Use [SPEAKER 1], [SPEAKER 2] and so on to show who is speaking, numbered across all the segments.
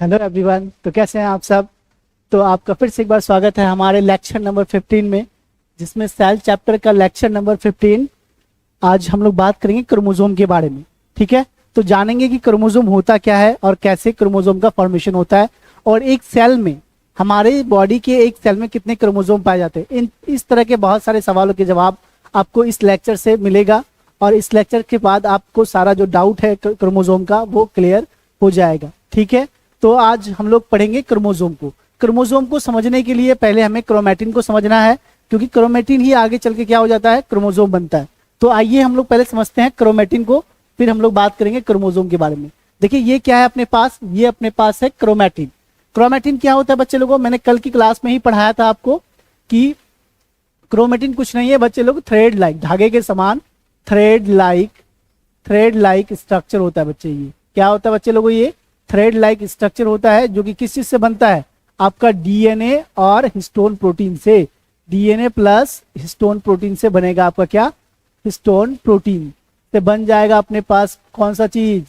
[SPEAKER 1] Hello everyone. तो कैसे हैं आप सब। तो आपका फिर से एक बार स्वागत है हमारे लेक्चर नंबर 15 में, जिसमें सेल चैप्टर का लेक्चर नंबर 15। आज हम लोग बात करेंगे क्रोमोसोम के बारे में। ठीक है, तो जानेंगे कि क्रोमोसोम होता क्या है और कैसे क्रोमोसोम का फॉर्मेशन होता है, और एक सेल में, हमारे बॉडी के एक सेल में कितने क्रोमोसोम पाए जाते हैं। इस तरह के बहुत सारे सवालों के जवाब आपको इस लेक्चर से मिलेगा, और इस लेक्चर के बाद आपको सारा जो डाउट है क्रोमोसोम का वो क्लियर हो जाएगा। ठीक है, तो आज हम लोग पढ़ेंगे क्रोमोसोम को। क्रोमोसोम को समझने के लिए पहले हमें क्रोमैटिन को समझना है, क्योंकि क्रोमैटिन ही आगे चल के क्या हो जाता है, क्रोमोसोम बनता है। तो आइए हम लोग पहले समझते हैं क्रोमैटिन को, फिर हम लोग बात करेंगे क्रोमोसोम के बारे में। देखिए ये क्या है अपने पास, ये अपने पास है क्रोमैटिन। क्रोमैटिन क्या होता है बच्चे लोगों, मैंने कल की क्लास में ही पढ़ाया था आपको कि क्रोमैटिन कुछ नहीं है बच्चे लोग, थ्रेड लाइक, धागे के समान थ्रेड लाइक स्ट्रक्चर होता है बच्चे। ये क्या होता है बच्चे लोगों, ये थ्रेड लाइक स्ट्रक्चर होता है, जो कि किस चीज से बनता है, आपका डीएनए और हिस्टोन प्रोटीन से। डीएनए प्लस हिस्टोन प्रोटीन से बनेगा आपका क्या, हिस्टोन प्रोटीन से बन जाएगा अपने पास कौन सा चीज,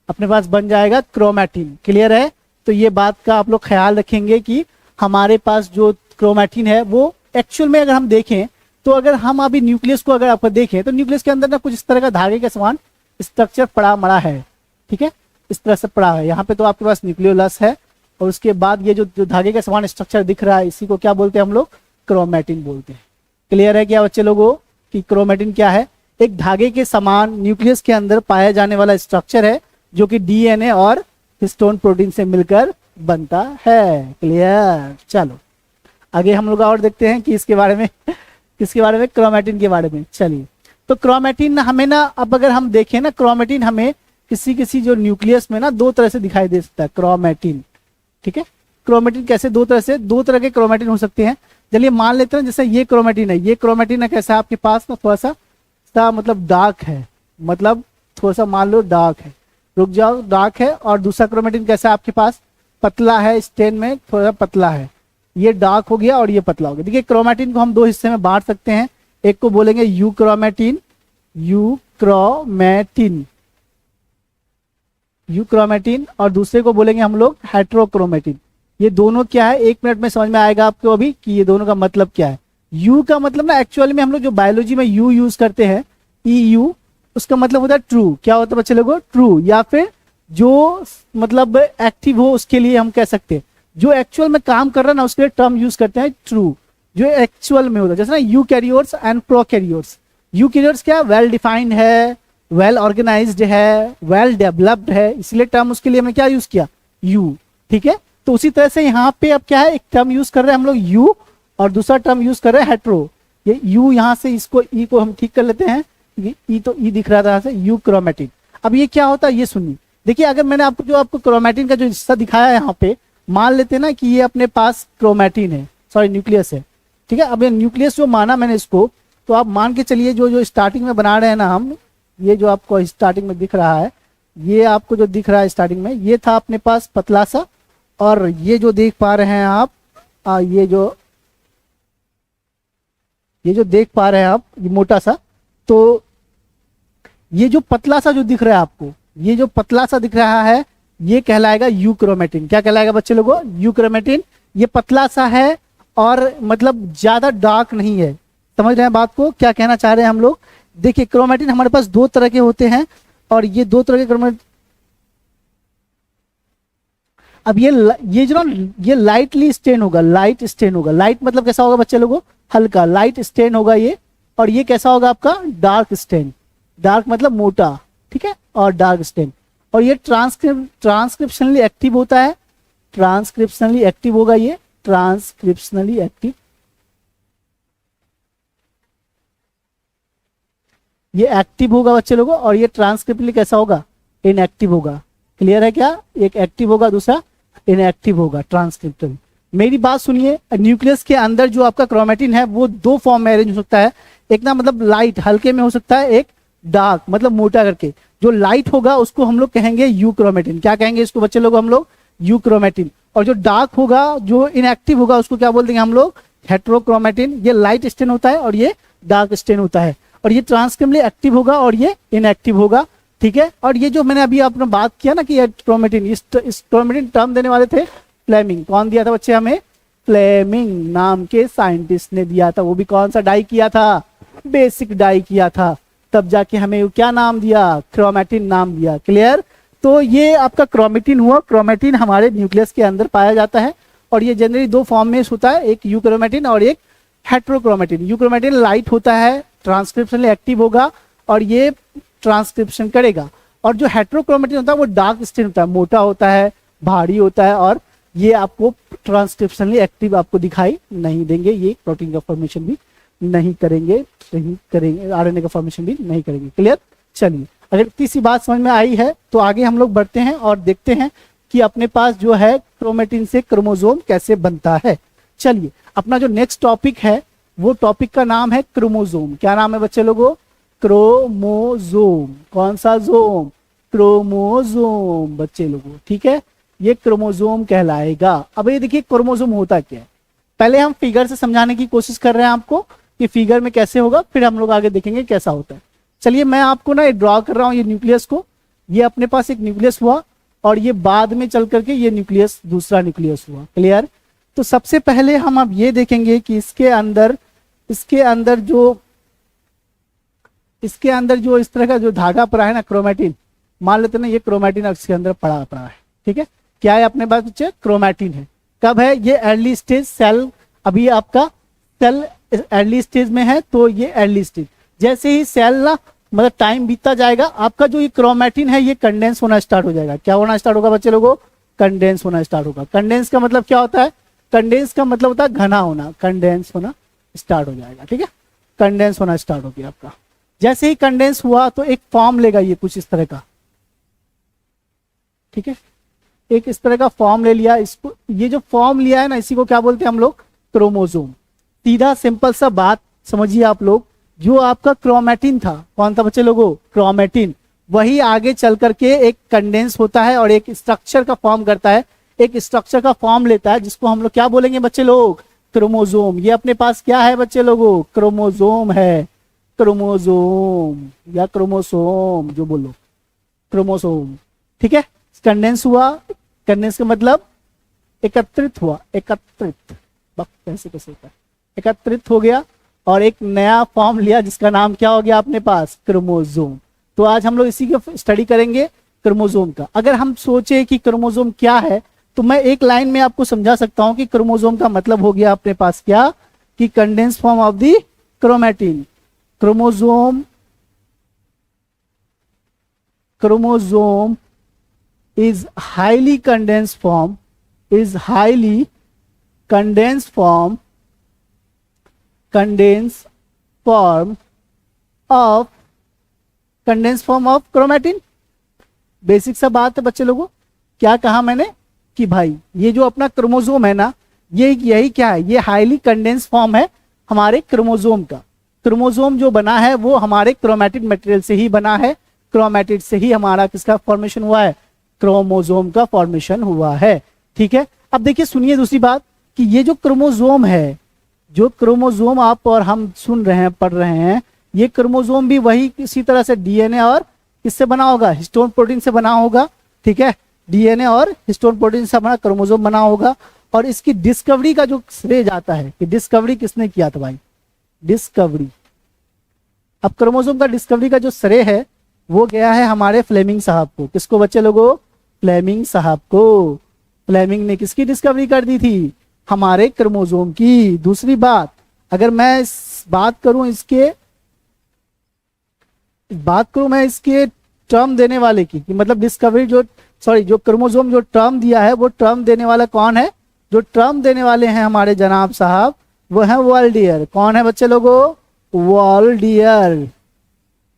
[SPEAKER 1] अपने पास बन जाएगा क्रोमैटिन। क्लियर है। तो ये बात का आप लोग ख्याल रखेंगे कि हमारे पास जो क्रोमैटिन है वो एक्चुअल में अगर हम देखें, तो अगर हम अभी न्यूक्लियस को अगर आपको देखें तो न्यूक्लियस के अंदर ना कुछ इस तरह का धागे के समान स्ट्रक्चर पड़ा मड़ा है। ठीक है, इस तरह से पड़ा है। यहाँ पे तो आपके पास न्यूक्लियोलस है, और उसके बाद ये जो धागे के समान स्ट्रक्चर दिख रहा है, इसी को क्या बोलते हैं हम लोग, क्रोमैटिन बोलते हैं। क्लियर है क्या बच्चे लोगों कि क्रोमैटिन क्या है, एक धागे के समान न्यूक्लियस के अंदर पाया जाने वाला स्ट्रक्चर है, जो कि डीएनए और हिस्टोन प्रोटीन से मिलकर बनता है। क्लियर। चलो आगे हम लोग और देखते हैं कि इसके बारे में क्रोमैटिन के बारे में। चलिए, तो क्रोमैटिन हमें ना, अब अगर हम देखें ना, क्रोमैटिन हमें किसी जो न्यूक्लियस में ना दो तरह से दिखाई दे सकता है क्रोमैटिन। ठीक है, क्रोमैटिन कैसे, दो तरह के क्रोमैटिन हो सकते हैं। चलिए मान लेते हैं जैसे ये क्रोमैटिन है, कैसा है आपके पास ना, थोड़ा सा मतलब डार्क है, मतलब थोड़ा सा मान लो डार्क है, रुक जाओ, डार्क है। और दूसरा क्रोमैटिन कैसा है आपके पास, पतला है, स्टेन में थोड़ा पतला है। ये डार्क हो गया और ये पतला हो गया। देखिए क्रोमैटिन को हम दो हिस्से में बांट सकते हैं, एक को बोलेंगे यू क्रोमैटिन, और दूसरे को बोलेंगे हम लोग हेट्रोक्रोमैटिन। ये दोनों क्या है, एक मिनट में समझ में आएगा आपको अभी कि ये दोनों का मतलब क्या है। यू का मतलब ना, एक्चुअली में हम लोग जो बायोलॉजी में यू यूज करते हैं, EU, उसका मतलब होता है ट्रू। क्या होता है बच्चे लोगों, ट्रू, या फिर जो मतलब एक्टिव हो उसके लिए हम कह सकते हैं, जो एक्चुअल में काम कर रहा है ना उसके लिए टर्म यूज करते हैं ट्रू, जो एक्चुअल में होता है। जैसे ना यूकैरियोट्स एंड प्रोकैरियोट्स। यूकैरियोट्स क्या, वेल डिफाइंड है, वेल ऑर्गेनाइज्ड है, वेल डेवलप्ड है, इसलिए टर्म उसके लिए हमने क्या यूज किया, यू। ठीक है, तो उसी तरह से यहाँ पे अब क्या है, एक टर्म यूज कर रहे हैं हम लोग यू, और दूसरा टर्म यूज कर रहे हैं हेट्रो। ये यू यहाँ से इसको ई को हम ठीक कर लेते हैं, ई तो ई दिख रहा था यहाँ से, यू क्रोमैटिन। अब ये क्या होता है ये सुनिए। देखिए अगर मैंने आपको क्रोमैटिन का जो हिस्सा दिखाया है यहाँ पे, मान लेते हैं ना कि ये अपने पास क्रोमैटिन है, सॉरी न्यूक्लियस है। ठीक है, अब ये न्यूक्लियस जो माना मैंने इसको, तो आप मान के चलिए जो स्टार्टिंग में बना रहे हैं ना हम, ये जो आपको स्टार्टिंग में दिख रहा है, ये आपको जो दिख रहा है स्टार्टिंग में, ये था अपने पास पतला सा, और ये जो देख पा रहे हैं आप, ये जो देख पा रहे हैं आप, ये मोटा सा, तो ये जो पतला सा जो दिख रहा है आपको, ये जो पतला सा दिख रहा है, ये कहलाएगा यू क्रोमैटिन। क्या कहलाएगा बच्चे लोगों, यू क्रोमैटिन। ये पतला सा है और मतलब ज्यादा डार्क नहीं है। समझ रहे हैं बात को, क्या कहना चाह रहे हैं हम लोग। देखिए क्रोमैटिन हमारे पास दो तरह के होते हैं, और ये दो तरह के क्रोमैटिन, अब ये जो ये लाइटली स्टेन होगा, लाइट स्टेन होगा। लाइट मतलब कैसा होगा बच्चे लोगों, हल्का लाइट स्टेन होगा ये। और ये कैसा होगा आपका, डार्क स्टेन। डार्क मतलब मोटा, ठीक है, और डार्क स्टेन। और ये ट्रांसक्रिप्शनली एक्टिव होता है, ट्रांसक्रिप्शनली एक्टिव होगा, ये ट्रांसक्रिप्शनली एक्टिव, ये एक्टिव होगा बच्चे लोगों। और ये ट्रांसक्रिप्शनली कैसा होगा, इनएक्टिव होगा। क्लियर है क्या, एक एक्टिव होगा, दूसरा इनएक्टिव होगा, ट्रांसक्रिप्शन। मेरी बात सुनिए, न्यूक्लियस के अंदर जो आपका क्रोमैटिन है वो दो फॉर्म में अरेंज हो सकता है। एक ना मतलब लाइट हल्के में हो सकता है, एक डार्क मतलब मोटा करके। जो लाइट होगा उसको हम लोग कहेंगे यू क्रोमैटिन। क्या कहेंगे इसको बच्चे लोग, हम लोग यू क्रोमैटिन। और जो डार्क होगा, जो इनएक्टिव होगा, उसको क्या बोल देंगे हम लोग, हेट्रोक्रोमैटिन। ये लाइट स्टेन होता है और ये डार्क स्टेन होता है। और ये ट्रांसक्रिप्शनली एक्टिव होगा और ये इनएक्टिव होगा। ठीक है। और ये जो मैंने अभी आपने बात किया ना कि ये क्रोमेटिन, इस क्रोमेटिन टर्म देने वाले थे फ्लेमिंग। कौन दिया था बच्चे हमें? फ्लेमिंग नाम के साइंटिस्ट ने दिया था। वो भी कौन सा डाई किया था? बेसिक डाई किया था। तब जाके हमें क्या नाम दिया? क्रोमेटिन नाम दिया। क्लियर? तो ये आपका क्रोमेटिन हुआ। क्रोमेटिन हमारे न्यूक्लियस के अंदर पाया जाता है और ये जनरली दो फॉर्म में होता है, एक यूक्रोमेटिन और एक हेट्रोक्रोमेटिन। यूक्रोमेटिन लाइट होता है, ट्रांसक्रिप्शन एक्टिव होगा और ये ट्रांसक्रिप्शन करेगा। और जो हेट्रोक्रोमेटिन होता है वो डार्क स्टेन होता है, मोटा होता है, भारी होता है और ये आपको ट्रांसक्रिप्शनली एक्टिव आपको दिखाई नहीं देंगे। ये प्रोटीन का फॉर्मेशन भी नहीं करेंगे, आरएनए का फॉर्मेशन भी नहीं करेंगे। क्लियर? चलिए, अगर तीसरी बात समझ में आई है तो आगे हम लोग बढ़ते हैं और देखते हैं कि अपने पास जो है क्रोमेटिन से क्रोमोसोम कैसे बनता है। चलिए, अपना जो नेक्स्ट टॉपिक है वो टॉपिक का नाम है क्रोमोसोम। क्या नाम है बच्चे लोगों? क्रोमोसोम। कौन सा जोम? क्रोमोसोम बच्चे लोगों, ठीक है। ये क्रोमोसोम कहलाएगा। अब ये देखिए क्रोमोसोम होता क्या है, पहले हम फिगर से समझाने की कोशिश कर रहे हैं आपको कि फिगर में कैसे होगा, फिर हम लोग आगे देखेंगे कैसा होता है। चलिए, मैं आपको ना ड्रॉ कर रहा हूं ये न्यूक्लियस को। ये अपने पास एक न्यूक्लियस हुआ और ये बाद में चल करके ये न्यूक्लियस दूसरा न्यूक्लियस हुआ। क्लियर? तो सबसे पहले हम अब ये देखेंगे कि इसके अंदर जो इस तरह का जो धागा पड़ा है ना, क्रोमेटिन, मान लेते ना ये क्रोमेटिन इसके अंदर पड़ा है। ठीक है, क्या है अपने पास बच्चे? क्रोमेटिन है। कब है ये? Early stage cell. अभी आपका सेल अर्ली स्टेज में है तो ये अर्ली स्टेज। जैसे ही सेल ना मतलब टाइम बीतता जाएगा, आपका जो ये क्रोमेटिन है ये कंडेंस होना स्टार्ट हो जाएगा। क्या होना स्टार्ट होगा बच्चे लोगों? कंडेंस होना स्टार्ट होगा। कंडेंस का मतलब क्या होता है? कंडेंस का मतलब होता है घना होना। कंडेंस होना स्टार्ट हो जाएगा। ठीक है, कंडेंस होना स्टार्ट हो गया आपका। जैसे ही कंडेंस हुआ तो एक फॉर्म लेगा ये कुछ इस तरह का। ठीक है, एक इस तरह का फॉर्म ले लिया। इसको ये जो फॉर्म लिया है ना, इसी को क्या बोलते हैं हम लोग? क्रोमोसोम। सीधा सिंपल सा बात समझिए आप लोग, जो आपका क्रोमेटिन था, कौन था बच्चे लोगों? क्रोमेटिन। वही आगे चल करके एक कंडेंस होता है और एक स्ट्रक्चर का फॉर्म करता है, एक स्ट्रक्चर का फॉर्म लेता है, जिसको हम लोग क्या बोलेंगे बच्चे लोग? क्रोमोसोम। ये अपने पास क्या है बच्चे लोगों? क्रोमोसोम है। क्रोमोसोम या क्रोमोसोम जो बोलो, क्रोमोसोम। ठीक है, कंडेंस हुआ। कंडेंस का मतलब एकत्रित हुआ। एकत्रित कैसे होता है? एकत्रित हो गया और एक नया फॉर्म लिया जिसका नाम क्या हो गया अपने पास? क्रोमोसोम। तो आज हम लोग इसी का स्टडी करेंगे, क्रोमोसोम का। अगर हम सोचे कि क्रोमोसोम क्या है तो मैं एक लाइन में आपको समझा सकता हूं कि क्रोमोसोम का मतलब हो गया अपने पास क्या? कि condense form of the chromatin. Chromosome is highly condensed form of chromatin. Basic सा बात है बच्चे लोगों। क्या कहा मैंने कि भाई ये जो अपना क्रोमोसोम है ना, ये यही क्या है? ये हाईली कंडेंस फॉर्म है हमारे क्रोमोसोम का। क्रोमोसोम जो बना है वो हमारे क्रोमेटिन मटेरियल से ही बना है। क्रोमेटिड से ही हमारा किसका फॉर्मेशन हुआ है? क्रोमोसोम का फॉर्मेशन हुआ है। ठीक है, अब देखिए सुनिए दूसरी बात कि ये जो क्रोमोसोम है, जो क्रोमोसोम आप और हम सुन रहे हैं, पढ़ रहे हैं, ये क्रोमोसोम भी वही इसी तरह से डीएनए और किससे बना होगा? हिस्टोन प्रोटीन से बना होगा। ठीक है, डीएनए और हिस्टोन प्रोटीन से हमारा क्रोमोसोम बना होगा। और इसकी डिस्कवरी का जो श्रेय जाता है कि डिस्कवरी किसने किया था भाई? डिस्कवरी। अब क्रोमोसोम का डिस्कवरी का जो श्रेय है वो गया है हमारे फ्लेमिंग साहब को। किसको बच्चे लोगों? फ्लेमिंग साहब को। फ्लेमिंग ने किसकी डिस्कवरी कर दी थी? हमारे क्रोमोसोम की। दूसरी बात, अगर मैं बात करूं इसके टर्म देने वाले की, मतलब डिस्कवरी जो क्रोमोसोम जो टर्म दिया है, वो टर्म देने वाला कौन है? जो टर्म देने वाले हैं हमारे जनाब साहब, वो है वाल्डियर। कौन है बच्चे लोगों? वाल्डियर।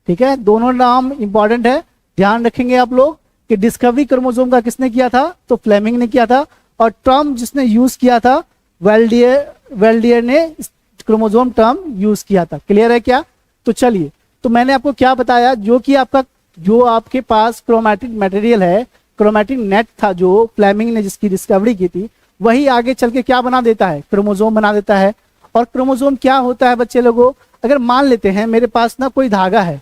[SPEAKER 1] ठीक है, दोनों नाम इंपॉर्टेंट है, ध्यान रखेंगे आप लोग कि डिस्कवरी क्रोमोसोम का किसने किया था? तो फ्लेमिंग ने किया था। और टर्म जिसने यूज किया था? वाल्डियर ने क्रोमोसोम टर्म यूज किया था। क्लियर है क्या? तो चलिए, तो मैंने आपको क्या बताया, जो आपके पास क्रोमेटिन मटेरियल है, क्रोमेटिन नेट था जो फ्लेमिंग ने जिसकी डिस्कवरी की थी, वही आगे चल के क्या बना देता है? क्रोमोसोम बना देता है। और क्रोमोसोम क्या होता है बच्चे लोगों? अगर मान लेते हैं मेरे पास ना कोई धागा है,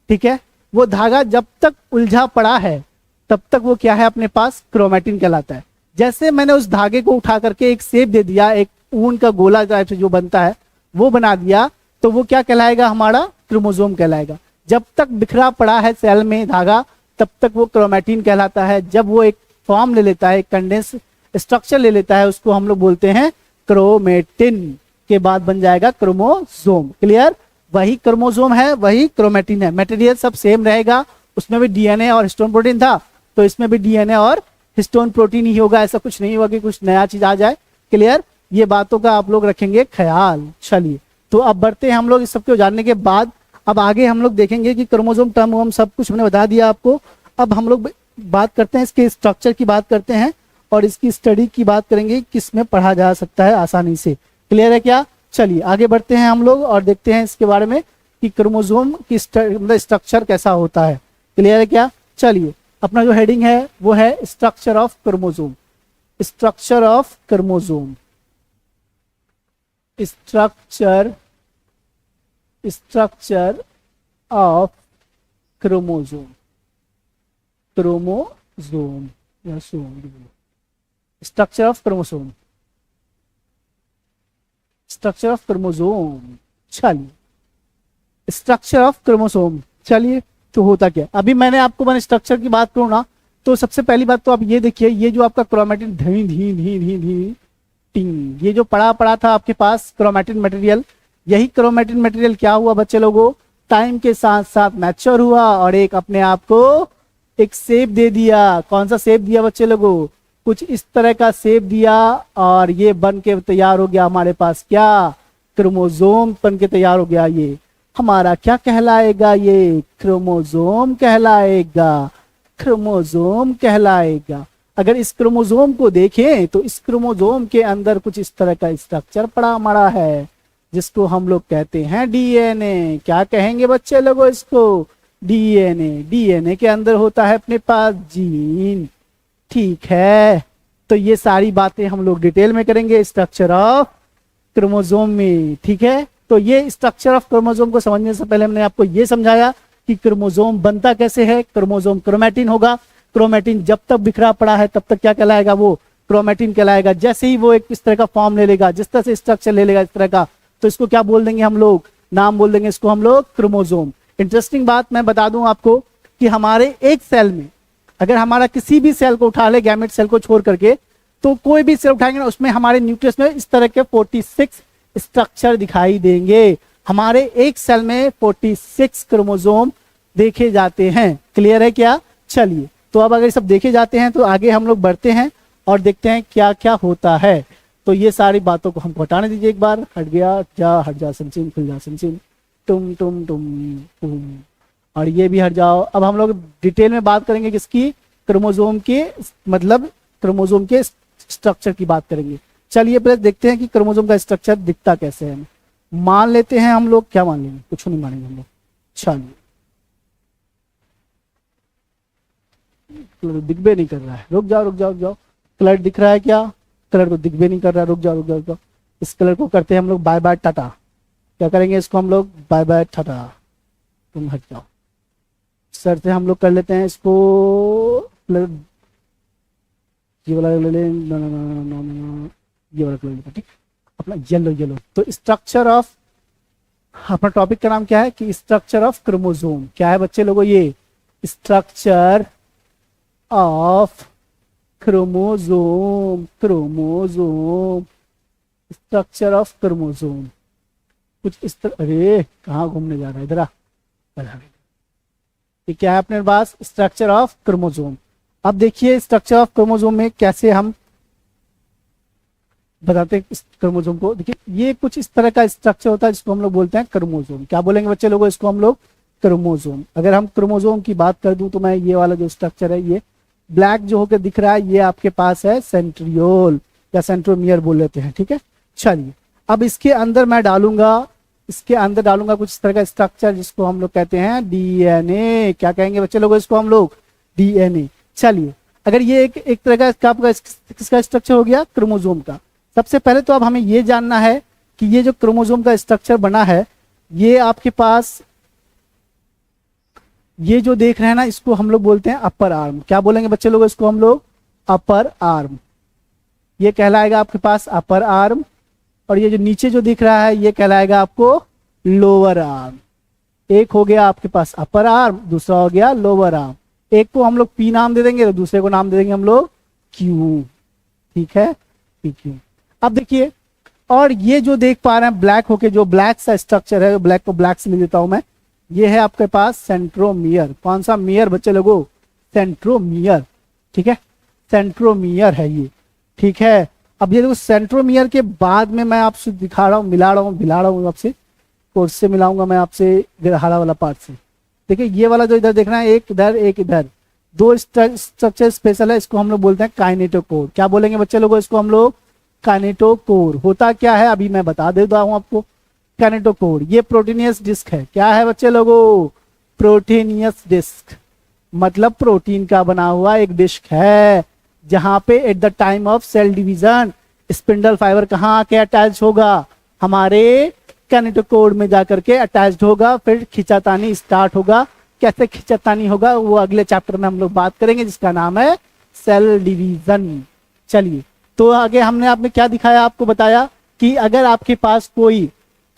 [SPEAKER 1] ठीक है, वो धागा जब तक उलझा पड़ा है तब तक वो क्या है, अपने पास क्रोमेटिन कहलाता है। जैसे मैंने उस धागे को उठा करके एक शेप दे दिया, एक ऊन का गोला टाइप से जो बनता है वो बना दिया, तो वो क्या कहलाएगा, हमारा क्रोमोसोम कहलाएगा। जब तक बिखरा पड़ा है सेल में धागा तब तक वो क्रोमेटिन कहलाता है। जब वो एक फॉर्म ले लेता है, एक कंडेंस स्ट्रक्चर ले लेता है, उसको हम लोग बोलते हैं क्रोमेटिन, के बाद बन जाएगा क्रोमोसोम। क्लियर? वही क्रोमोसोम है, वही क्रोमेटिन है, मटेरियल सब सेम रहेगा। उसमें भी डीएनए और हिस्टोन प्रोटीन था, तो इसमें भी डीएनए और हिस्टोन प्रोटीन ही होगा, ऐसा कुछ नहीं होगा कि कुछ नया चीज आ जाए। क्लियर? ये बातों का आप लोग रखेंगे ख्याल। चलिए, तो अब बढ़ते हैं हम लोग इस सबको जानने के बाद। अब आगे हम लोग देखेंगे कि क्रोमोसोम टर्म हम सब कुछ हमने बता दिया आपको। अब हम लोग बात करते हैं इसके स्ट्रक्चर की बात करते हैं और इसकी स्टडी की बात करेंगे, किसमें पढ़ा जा सकता है आसानी से। क्लियर है क्या? चलिए आगे बढ़ते हैं हम लोग और देखते हैं इसके बारे में कि क्रोमोसोम की मतलब स्ट्रक्चर कैसा होता है। क्लियर है क्या? चलिए, अपना जो हेडिंग है वो है structure of chromosome. Structure of chromosome, structure of chromosome, chromosome या सोम, structure of chromosome, structure of chromosome. चलिए, स्ट्रक्चर ऑफ क्रोमोसोम, चलिए तो होता क्या। अभी मैंने स्ट्रक्चर की बात करूँ ना, तो सबसे पहली बात तो आप ये देखिए, ये जो आपका क्रोमेटिन धी धी धी धी धी टिंग, ये जो पड़ा था आपके पास क्रोमेटिन मटेरियल, यही क्रोमेटिन मटेरियल क्या हुआ बच्चे लोगों, टाइम के साथ साथ मैच्योर हुआ और एक अपने आप को एक शेप दे दिया। कौन सा शेप दिया बच्चे लोगों? कुछ इस तरह का शेप दिया और ये बन के तैयार हो गया हमारे पास क्या, क्रोमोसोम बन के तैयार हो गया। ये हमारा क्या कहलाएगा, ये क्रोमोसोम कहलाएगा, क्रोमोसोम कहलाएगा। अगर इस क्रोमोसोम को देखें तो इस क्रोमोसोम के अंदर कुछ इस तरह का स्ट्रक्चर पड़ा है जिसको हम लोग कहते हैं डीएनए। क्या कहेंगे बच्चे लोगों इसको? डीएनए। डीएनए के अंदर होता है अपने पास जीन। ठीक है, तो ये सारी बातें हम लोग डिटेल में करेंगे स्ट्रक्चर ऑफ क्रोमोसोम में। ठीक है, तो ये स्ट्रक्चर ऑफ क्रोमोसोम को समझने से पहले हमने आपको ये समझाया कि क्रोमोसोम बनता कैसे है। क्रोमोसोम क्रोमेटिन होगा, क्रोमेटिन जब तक बिखरा पड़ा है तब तक क्या कहलाएगा, वो क्रोमेटिन कहलाएगा। जैसे ही वो एक इस तरह का फॉर्म ले लेगा, जिस तरह से स्ट्रक्चर ले लेगा इस तरह का, तो इसको क्या बोल देंगे हम लोग, नाम बोल देंगे इसको हम लोग क्रोमोसोम। इंटरेस्टिंग बात मैं बता दूं आपको कि हमारे एक सेल में अगर हमारा किसी भी सेल को उठा ले, गैमेट सेल को छोड़ करके, तो कोई भी सेल उठाएंगे ना, उसमें हमारे न्यूक्लियस में इस तरह के 46 स्ट्रक्चर दिखाई देंगे। हमारे एक सेल में 46 क्रोमोसोम देखे जाते हैं। क्लियर है क्या? चलिए, तो अब अगर ये सब देखे जाते हैं तो आगे हम लोग बढ़ते हैं और देखते हैं क्या क्या होता है। तो ये सारी बातों को हमको हटाने दीजिए एक बार। हट गया, जा हट जा संचिन, खुल जा संचिन, तुम तुम, और ये भी हट जाओ। अब हम लोग डिटेल में बात करेंगे किसकी, क्रोमोसोम के, मतलब क्रोमोसोम के स्ट्रक्चर की बात करेंगे। चलिए पहले देखते हैं कि क्रोमोसोम का स्ट्रक्चर दिखता कैसे है। मान लेते हैं हम लोग, क्या मान लेंगे, कुछ नहीं मानेंगे हम लोग। चलिए, दिखबे नहीं कर रहा है, रुक जाओ। कलर दिख रहा है क्या? कलर को दिखबे नहीं कर रहा है, रुक जाओ। इस कलर को करते हैं हम लोग बाय बाय टाटा। क्या करेंगे इसको हम लोग, बाय बाय टाटा, तुम हट जाओ। सर से हम लोग कर लेते हैं इसको, ये वाला ले लें, ये वाला कलर, ठीक, अपना येलो। तो स्ट्रक्चर ऑफ, अपना टॉपिक का नाम क्या है कि स्ट्रक्चर ऑफ क्रोमोसोम। क्या है बच्चे लोगों, ये structure of chromosome, structure of chromosome कुछ इस तरह। अरे कहाँ घूमने जा रहा है, इधर आ। ये क्या है अपने पास, स्ट्रक्चर ऑफ क्रोमोसोम। अब देखिए स्ट्रक्चर ऑफ क्रोमोसोम में कैसे हम बताते हैं इस क्रोमोसोम को। देखिए ये कुछ इस तरह का स्ट्रक्चर होता है जिसको हम लोग बोलते हैं क्रोमोसोम। क्या बोलेंगे बच्चे लोगों, इसको हम लोग क्रोमोसोम। अगर हम क्रोमोसोम की बात कर दूं तो मैं ये वाला जो स्ट्रक्चर है, ये ब्लैक जो होकर दिख रहा है, ये आपके पास है सेंट्रियोल या सेंट्रोमियर बोल लेते हैं। ठीक है, चलिए अब इसके अंदर मैं डालूंगा, इसके अंदर डालूंगा कुछ इस तरह का स्ट्रक्चर जिसको हम लोग कहते हैं डीएनए। क्या कहेंगे बच्चे लोगों इसको हम लोग, डीएनए। चलिए, अगर ये एक तरह का आपका किसका स्ट्रक्चर हो गया, क्रोमोसोम का। सबसे पहले तो अब हमें ये जानना है कि ये जो क्रोमोसोम का स्ट्रक्चर बना है, ये आपके पास ये जो देख रहे हैं ना, इसको हम लोग बोलते हैं अपर आर्म। क्या बोलेंगे बच्चे लोग इसको हम लोग? Upper arm. ये कहलाएगा आपके पास अपर आर्म। और ये जो नीचे जो दिख रहा है ये कहलाएगा आपको लोअर आर्म। एक हो गया आपके पास अपर आर्म, दूसरा हो गया लोअर आर्म। एक को हम लोग पी नाम दे देंगे तो दूसरे को नाम दे देंगे हम लोग क्यू। ठीक है, पी क्यू। अब देखिए, और ये जो देख पा रहे हैं ब्लैक होके, जो ब्लैक सा स्ट्रक्चर है, ब्लैक को ब्लैक से ले लेता हूं मैं, ये है आपके पास सेंट्रोमियर। कौन सा मियर बच्चे लोगों? सेंट्रोमियर। ठीक है, सेंट्रोमियर है ये। ठीक है, अब ये देखो सेंट्रोमियर के बाद में मैं आपसे दिखा रहा हूँ, मिला रहा हूँ आपसे, कोर्स से मिलाऊंगा मैं आपसे हरा वाला पार्ट से। देखिए ये वाला जो इधर देखना है, एक इधर एक इधर, दो स्ट्रक्चर स्पेशल है, इसको हम लोग बोलते हैं काइनेटोकोर। क्या बोलेंगे बच्चे लोगों इसको हम लोग? काइनेटोकोर। होता क्या है अभी मैं बता देता हूं आपको। काइनेटोकोर ये प्रोटीनियस डिस्क है। क्या है बच्चे लोगों? प्रोटीनियस डिस्क, मतलब प्रोटीन का बना हुआ एक डिस्क है, जहां पे at the time of cell division spindle fibre कहाँ आके अटैच होगा? हमारे काइनेटोकोर में जाकर के अटैच्ड होगा। फिर खिंचातानी स्टार्ट होगा। कैसे खिंचातानी होगा वो अगले चैप्टर में हम लोग बात करेंगे, जिसका नाम है सेल डिवीजन। चलिए, तो आगे हमने आपने क्या दिखाया, आपको बताया कि अगर आपके पास कोई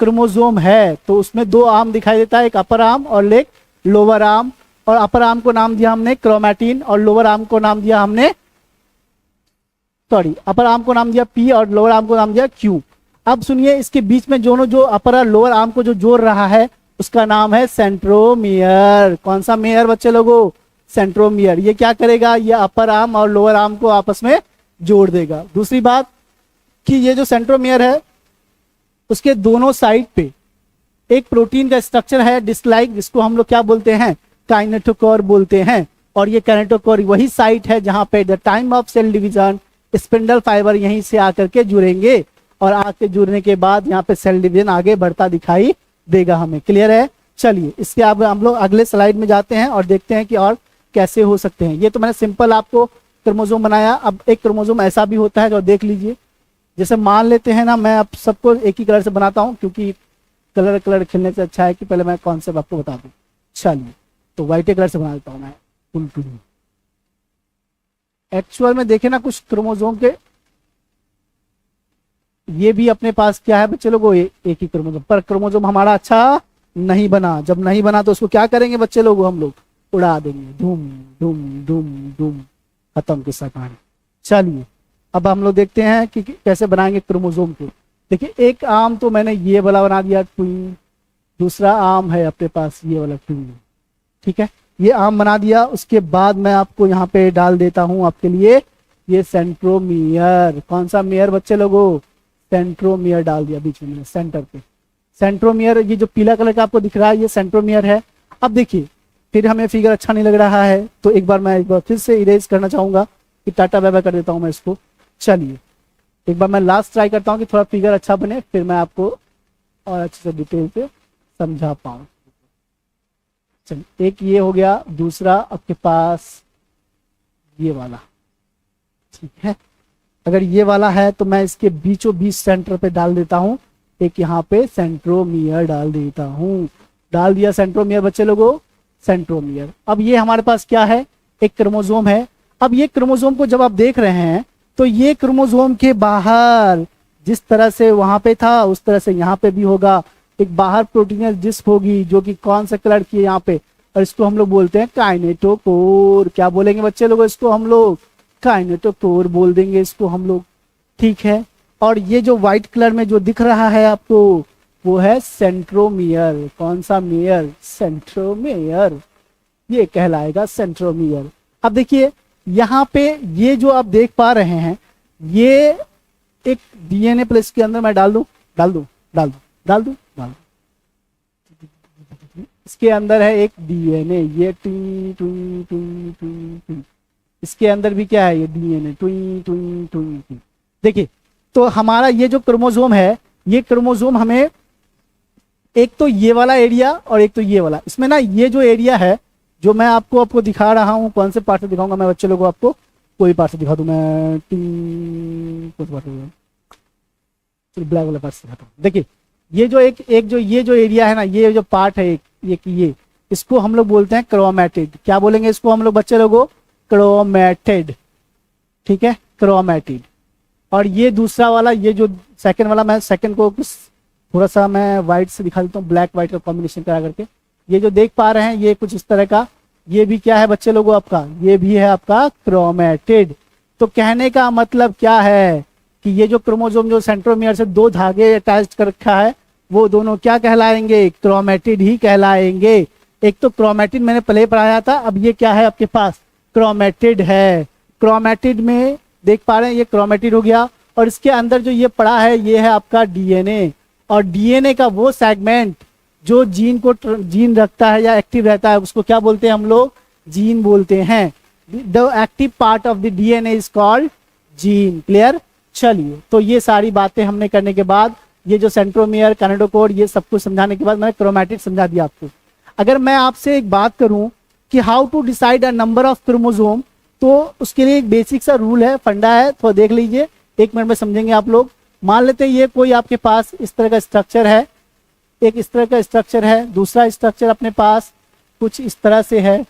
[SPEAKER 1] क्रोमोसोम है तो उसमें दो आर्म दिखाई देता है, एक अपर आर्म और एक लोअर आर्म। और अपर आर्म को नाम दिया हमने क्रोमैटिन और लोअर आर्म को नाम दिया हमने, सॉरी, अपर आर्म को नाम दिया पी और लोअर आर्म को नाम दिया क्यू। अब सुनिए, इसके बीच में दोनों जो अपर और लोअर आर्म को जो जोड़ रहा है उसका नाम है सेंट्रोमियर। कौन सा मेयर बच्चे लोगों? सेंट्रोमियर। ये क्या करेगा? ये अपर आर्म और लोअर आर्म को आपस में जोड़ देगा। दूसरी बात कि ये जो सेंट्रोमियर है उसके दोनों साइड पे एक प्रोटीन का स्ट्रक्चर है डिस्क-लाइक, जिसको हम लोग क्या बोलते हैं? काइनेटोकोर बोलते हैं। और ये काइनेटोकोर वही साइट है जहां पे the time of cell division spindle fibre यहीं से आकर के जुड़ेंगे, और आके जुड़ने के बाद यहाँ पे सेल डिवीजन आगे बढ़ता दिखाई देगा हमें। क्लियर है? चलिए, इसके अब हम लोग अगले स्लाइड में जाते हैं और देखते हैं कि और कैसे हो सकते हैं। ये तो मैंने सिंपल आपको क्रोमोसोम बनाया। अब एक क्रोमोसोम ऐसा भी होता है जो देख लीजिए, जैसे मान लेते हैं ना, मैं अब सबको एक ही कलर से बनाता हूँ क्योंकि कलर खेलने से अच्छा है कि पहले मैं कॉन्सेप्ट आपको बता दूं। चलिए, तो व्हाइट कलर से बना देता हूँ मैं फुल। एक्चुअल में देखे ना, कुछ क्रोमोसोम के ये भी अपने पास क्या है बच्चे लोगों? एक ही क्रोमोसोम, पर क्रोमोसोम हमारा अच्छा नहीं बना। जब नहीं बना तो उसको क्या करेंगे बच्चे लोग? हम लोग उड़ा देंगे, धूम धूम धूम धूम, खत्म किस्सा कहानी। चलिए, अब हम लोग देखते हैं कि कैसे बनाएंगे क्रोमोसोम को। देखिए, एक आर्म तो मैंने ये वाला बना दिया ट्विन, दूसरा आर्म है अपने पास ये वाला ट्विन। ठीक है, ये आर्म बना दिया। उसके बाद मैं आपको यहाँ पे डाल देता हूँ आपके लिए ये सेंट्रोमियर। कौन सा मेयर बच्चे लोगों? सेंट्रोमियर डाल दिया बीच में सेंटर पे। सेंट्रोमियर, ये जो पीला कलर का आपको दिख रहा है ये सेंट्रोमियर है। अब देखिए, फिर हमें फिगर अच्छा नहीं लग रहा है तो एक बार फिर से इरेज करना चाहूंगा कि टाटा बाय बाय कर देता हूं मैं इसको। चलिए, एक बार मैं लास्ट ट्राई करता हूं कि थोड़ा फिगर अच्छा बने, फिर मैं आपको और अच्छे से डिटेल से समझा पाऊं। चलिए, एक ये हो गया, दूसरा आपके पास ये वाला। ठीक है, अगर ये वाला है तो मैं इसके बीचों बीच सेंटर पे डाल देता हूं, एक यहाँ पे सेंट्रोमियर डाल देता हूं। डाल दिया सेंट्रोमियर बच्चे लोगों, सेंट्रोमियर। अब ये हमारे पास क्या है? एक क्रोमोसोम है। अब ये क्रोमोसोम को जब आप देख रहे हैं तो ये क्रोमोसोम के बाहर जिस तरह से वहां पे था उस तरह से यहाँ पे भी होगा। एक बाहर प्रोटीनियस डिस्क होगी जो कि कौन सा कलर की है यहाँ पे, और इसको हम लोग बोलते हैं काइनेटोकोर। क्या बोलेंगे बच्चे लोग इसको? हम लोग काइनेटोकोर बोल देंगे इसको हम लोग। ठीक है, और ये जो व्हाइट कलर में जो दिख रहा है आपको वो है सेंट्रोमियर। कौन सा मेयर? सेंट्रोमियर। ये कहलाएगा सेंट्रोमियर। अब देखिए, यहाँ पे ये जो आप देख पा रहे हैं ये एक डीएनए प्लस के अंदर मैं डाल दूं। इसके अंदर है एक डीएनए, ये ट्वी ट्वी ट्वी ट्वी ट्वी। इसके अंदर भी क्या है? ये डीएनए ट्वी ट्वी ट्वी। देखिए, तो हमारा ये जो क्रोमोसोम है, ये क्रोमोसोम हमें एक तो ये वाला एरिया और एक तो ये वाला, इसमें ना ये जो एरिया है जो मैं आपको दिखा रहा हूँ, कौन से पार्ट से दिखाऊंगा मैं बच्चे लोगों को? आपको कोई पार्ट से दिखा दूं मैं, ब्लैक वाला पार्ट से दिखाता हूँ। देखिए, ये जो ये जो एरिया है ना, ये जो पार्ट है एक ये इसको हम लोग बोलते हैं क्रोमेटिड। क्या बोलेंगे इसको हम लोग बच्चे लोगों? क्रोमेटिड, ठीक है, क्रोमेटिड। और ये दूसरा वाला, ये जो सेकंड वाला, मैं सेकंड को कुछ थोड़ा सा मैं व्हाइट से दिखा देता हूँ, ब्लैक व्हाइट का कॉम्बिनेशन करा करके। ये जो देख पा रहे हैं ये कुछ इस तरह का, ये भी क्या है बच्चे लोगों आपका? ये भी है आपका क्रोमेटिड। तो कहने का मतलब क्या है कि ये जो क्रोमोसोम जो सेंट्रोमियर से दो धागे अटैच कर रखा है, वो दोनों क्या कहलाएंगे? क्रोमेटिड ही कहलाएंगे। एक तो क्रोमेटिड मैंने पहले पढ़ाया था, अब ये क्या है आपके पास? क्रोमेटिड है। क्रोमेटिड में देख पा रहे हैं ये क्रोमेटिड हो गया, और इसके अंदर जो ये पड़ा है ये है आपका डीएनए। और डीएनए का वो सेगमेंट जो जीन रखता है या एक्टिव रहता है, उसको क्या बोलते हैं हम लोग? जीन बोलते हैं। The active part of the DNA is called gene. Clear? चलिए, तो ये सारी बातें हमने करने के बाद, ये जो सेंट्रोमियर, कैनेटोकोर, ये सब कुछ समझाने के बाद मैंने क्रोमेटिड समझा दिया आपको। अगर मैं आपसे एक बात करूं कि how to decide a number of chromosome, तो उसके लिए एक बेसिक सा रूल है, फंडा है, तो देख लीजिए, 1 मिनट में समझेंगे आप लोग। मान लेते हैं ये कोई आपके पास इस तरह का स्ट्रक्चर है, एक इस तरह का स्ट्रक्चर है, दूसरा स्ट्रक्चर अपने पास कुछ इस तरह से है।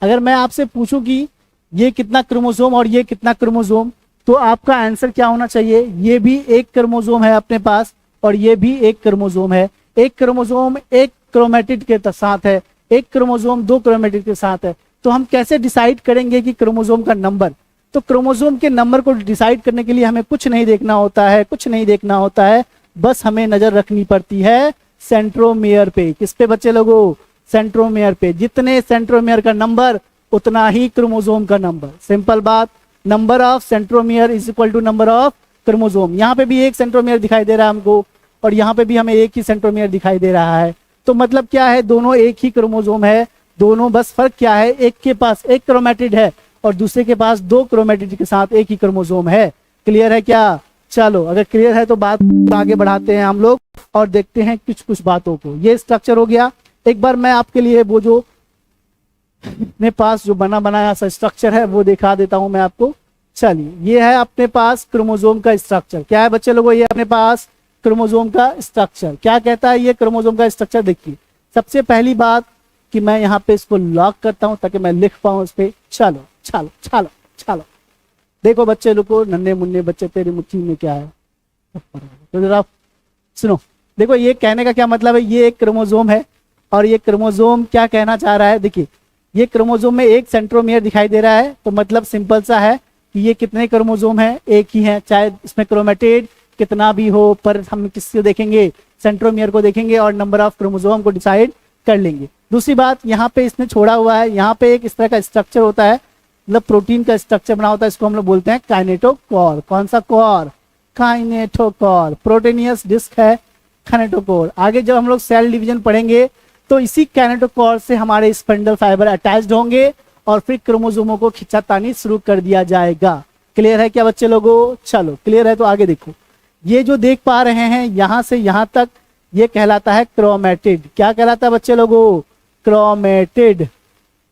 [SPEAKER 1] अगर मैं आपसे पूछूं कि ये कितना क्रोमोसोम और ये कितना क्रोमोसोम, तो आपका आंसर क्या होना चाहिए? ये भी एक क्रोमोसोम है अपने पास और ये भी एक क्रोमोसोम है। एक क्रोमोसोम एक क्रोमेटिड के साथ है, एक क्रोमोसोम 2 क्रोमेटिड के साथ है। तो हम कैसे डिसाइड करेंगे कि क्रोमोसोम का नंबर? तो क्रोमोसोम के नंबर को डिसाइड करने के लिए हमें कुछ नहीं देखना होता है, कुछ नहीं देखना होता है, बस हमें नजर रखनी पड़ती है सेंट्रोमियर पे। किस पे बच्चे लोगों? सेंट्रोमियर पे। जितने सेंट्रोमियर का नंबर उतना ही क्रोमोसोम का नंबर। सिंपल बात। Number of centromere is equal to number of chromosome. यहाँ पे भी एक सेंट्रोमियर दिखाई दे रहा है हमको, और यहाँ पे भी हमें एक ही सेंट्रोमियर दिखाई दे रहा है। तो मतलब क्या है? दोनों एक ही क्रोमोसोम है, दोनों, बस फर्क क्या है? एक के पास एक क्रोमेटिड है और दूसरे के पास 2 क्रोमेटिड के साथ एक ही क्रोमोसोम है। क्लियर है क्या? चलो, अगर क्लियर है तो बात आगे बढ़ाते हैं हम लोग और देखते हैं कुछ बातों को। ये स्ट्रक्चर हो गया। एक बार मैं आपके लिए वो जो अपने पास जो बना बनाया सा स्ट्रक्चर है वो दिखा देता हूं मैं आपको। चलिए, ये है अपने पास क्रोमोसोम का स्ट्रक्चर। क्या है बच्चे लोगों? ये अपने पास क्रोमोसोम का स्ट्रक्चर क्या कहता है? ये क्रोमोसोम का स्ट्रक्चर देखिए, सबसे पहली बात कि मैं यहाँ पे इसको लॉक करता हूं ताकि मैं लिख पाऊं इस पे। चलो चलो चलो चलो, देखो बच्चे लोग को, नन्हे मुन्ने बच्चे, तेरी मुट्ठी में क्या है? तो जरा सुनो, देखो ये कहने का क्या मतलब है? ये एक क्रोमोसोम है और ये क्रोमोसोम क्या कहना चाह रहा है? देखिए, ये क्रोमोसोम में एक सेंट्रोमियर दिखाई दे रहा है, तो मतलब सिंपल सा है कि ये कितने क्रोमोसोम है? एक ही है, चाहे इसमें क्रोमेटिड कितना भी हो, पर हम किसको देखेंगे? सेंट्रोमियर को देखेंगे और नंबर ऑफ क्रोमोसोम को डिसाइड कर लेंगे। दूसरी बात, यहाँ पे इसने छोड़ा हुआ है, यहाँ पे एक इस तरह का स्ट्रक्चर होता है, मतलब प्रोटीन का स्ट्रक्चर बना होता है, इसको हम लोग बोलते हैं काइनेटोकोर। कौन सा कोर? काइनेटोकोर। प्रोटीनियस डिस्क है काइनेटोकोर। आगे जब हम लोग सेल डिवीजन पढ़ेंगे तो इसी काइनेटोकोर से हमारे स्पिंडल फाइबर अटैच्ड होंगे और फिर क्रोमोसोमों को खिंचातानी शुरू कर दिया जाएगा। क्लियर है क्या बच्चे लोगों? चलो, क्लियर है तो आगे देखो। ये जो देख पा रहे हैं यहां से यहां तक, ये कहलाता है क्रोमेटिड। क्या कहलाता है बच्चे लोगों? क्रोमेटिड।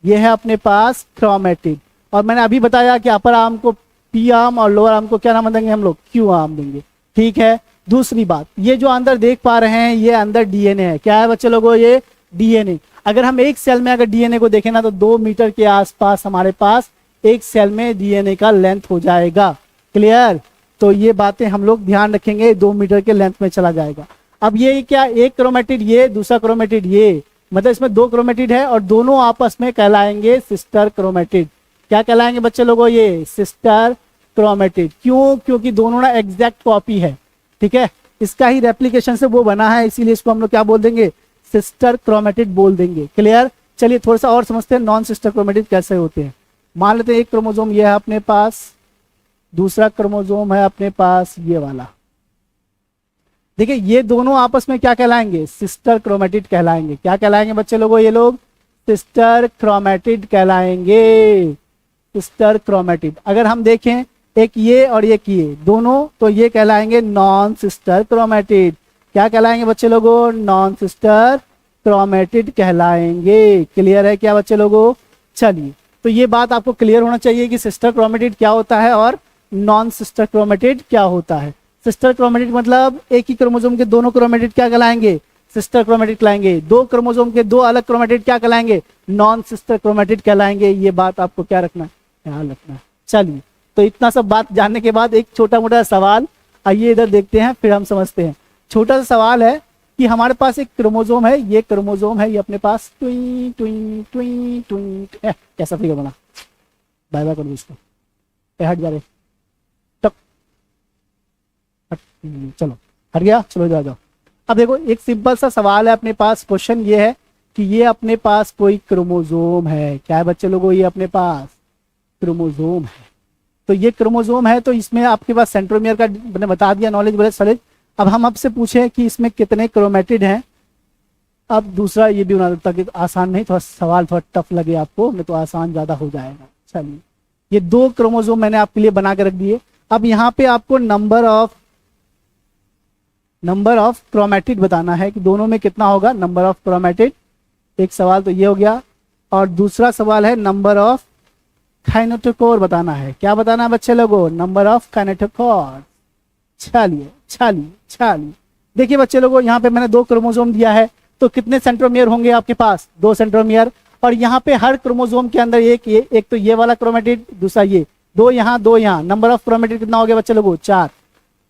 [SPEAKER 1] ये है अपने पास क्रोमेटिड। और मैंने अभी बताया कि अपर आर्म को पी आर्म और लोअर आर्म को क्या नाम देंगे हम लोग? क्यू आर्म देंगे। ठीक है। दूसरी बात, ये जो अंदर देख पा रहे हैं ये अंदर डीएनए है। क्या है बच्चे लोगों? ये डीएनए। अगर हम एक सेल में अगर डीएनए को देखें ना तो 2 मीटर के आसपास हमारे पास एक सेल में डीएनए का लेंथ हो जाएगा। क्लियर? तो ये बातें हम लोग ध्यान रखेंगे, 2 मीटर के लेंथ में चला जाएगा। अब ये क्या? एक क्रोमेटिड ये, दूसरा क्रोमेटिड ये, मतलब इसमें 2 क्रोमेटिड है और दोनों आपस में कहलाएंगे सिस्टर क्रोमेटिड। क्या कहलाएंगे बच्चे लोगों? ये सिस्टर क्रोमेटिड। क्यों? क्योंकि दोनों ना एग्जैक्ट कॉपी है। ठीक है, इसका ही रेप्लिकेशन से वो बना है, इसीलिए इसको हम लोग क्या बोल देंगे? सिस्टर क्रोमेटिड बोल देंगे। क्लियर? चलिए थोड़ा सा और समझते हैं नॉन सिस्टर क्रोमेटिड कैसे होते हैं। मान लेते हैं एक क्रोमोसोम ये है अपने पास, दूसरा क्रोमोसोम है अपने पास ये वाला। देखिए, ये दोनों आपस में क्या कहलाएंगे? सिस्टर क्रोमेटिड कहलाएंगे। क्या कहलाएंगे बच्चे लोगों? ये लोग सिस्टर क्रोमेटिड कहलाएंगे। Sister chromatid. अगर हम देखें एक ये और एक ये दोनों, तो ये कहलाएंगे नॉन सिस्टर क्रोमेटिड। क्या कहलाएंगे बच्चे लोगों? नॉन सिस्टर क्रोमेटिड कहलाएंगे। क्लियर है क्या बच्चे लोगों? चलिए, तो ये बात आपको क्लियर होना चाहिए कि सिस्टर क्रोमेटिड क्या होता है और नॉन सिस्टर क्रोमेटिड क्या होता है। सिस्टर क्रोमेटिड मतलब एक ही क्रोमोसोम के दोनों क्रोमेटिड क्या कहलाएंगे? सिस्टर क्रोमेटिड कहलाएंगे, दो क्रोमोसोम के दो अलग क्रोमेटिड क्या कहलाएंगे, नॉन सिस्टर क्रोमेटिड कहलाएंगे। ये बात आपको क्या रखना है, ख्याल रखना है। चलिए, तो इतना सब बात जानने के बाद एक छोटा मोटा सवाल, आइए इधर देखते हैं फिर हम समझते हैं। छोटा सा सवाल है कि हमारे पास एक क्रोमोसोम है, ये क्रोमोसोम है, ये अपने पास ट्विन ट्विन ट्विन ट्विन कैसा फिगर बना, बाय बाय कर दो इसको, हट जा रहे, टक हट, चलो हट गया, चलो जाओ जाओ। अब देखो एक सिंपल सा सवाल है अपने पास, क्वेश्चन ये है कि ये अपने पास कोई क्रोमोसोम है, क्या है बच्चे लोगों, ये अपने पास क्रोमोसोम है। तो ये क्रोमोसोम है, तो इसमें आपके पास सेंट्रोमियर का मैंने बता दिया, नॉलेज बड़े सलेज। अब हम आपसे पूछे कि इसमें कितने क्रोमेटिड हैं। अब दूसरा ये भी बना देता कि आसान नहीं, थोड़ा सवाल थोड़ा टफ लगे आपको, नहीं तो आसान ज्यादा हो जाएगा। चलिए, ये दो क्रोमोसोम मैंने आपके लिए बना के रख दिए। अब यहाँ पे आपको नंबर ऑफ क्रोमेटिड बताना है कि दोनों में कितना होगा, नंबर ऑफ क्रोमेटिड। एक सवाल तो ये हो गया, और दूसरा सवाल है नंबर ऑफ काइनेटोकोर बताना है। क्या बताना है बच्चे लोगों, नंबर ऑफ काइनेटोकोर। चलिए चलिए चलिए, देखिए बच्चे लोगों, यहाँ पे मैंने दो क्रोमोसोम दिया है, तो कितने सेंट्रोमियर होंगे आपके पास, दो सेंट्रोमियर। और यहाँ पे हर क्रोमोसोम के अंदर एक तो ये वाला क्रोमेटिड, दूसरा ये, दो यहाँ दो यहाँ। नंबर ऑफ क्रोमेटिड कितना हो गया बच्चे लोगों, 4।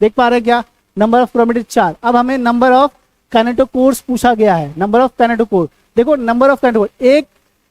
[SPEAKER 1] देख पा रहे हैं क्या, नंबर ऑफ क्रोमेटिड 4। अब हमें नंबर ऑफ काइनेटोकोर्स पूछा गया है, नंबर ऑफ काइनेटोकोर। देखो नंबर ऑफ काइनेटोकोर,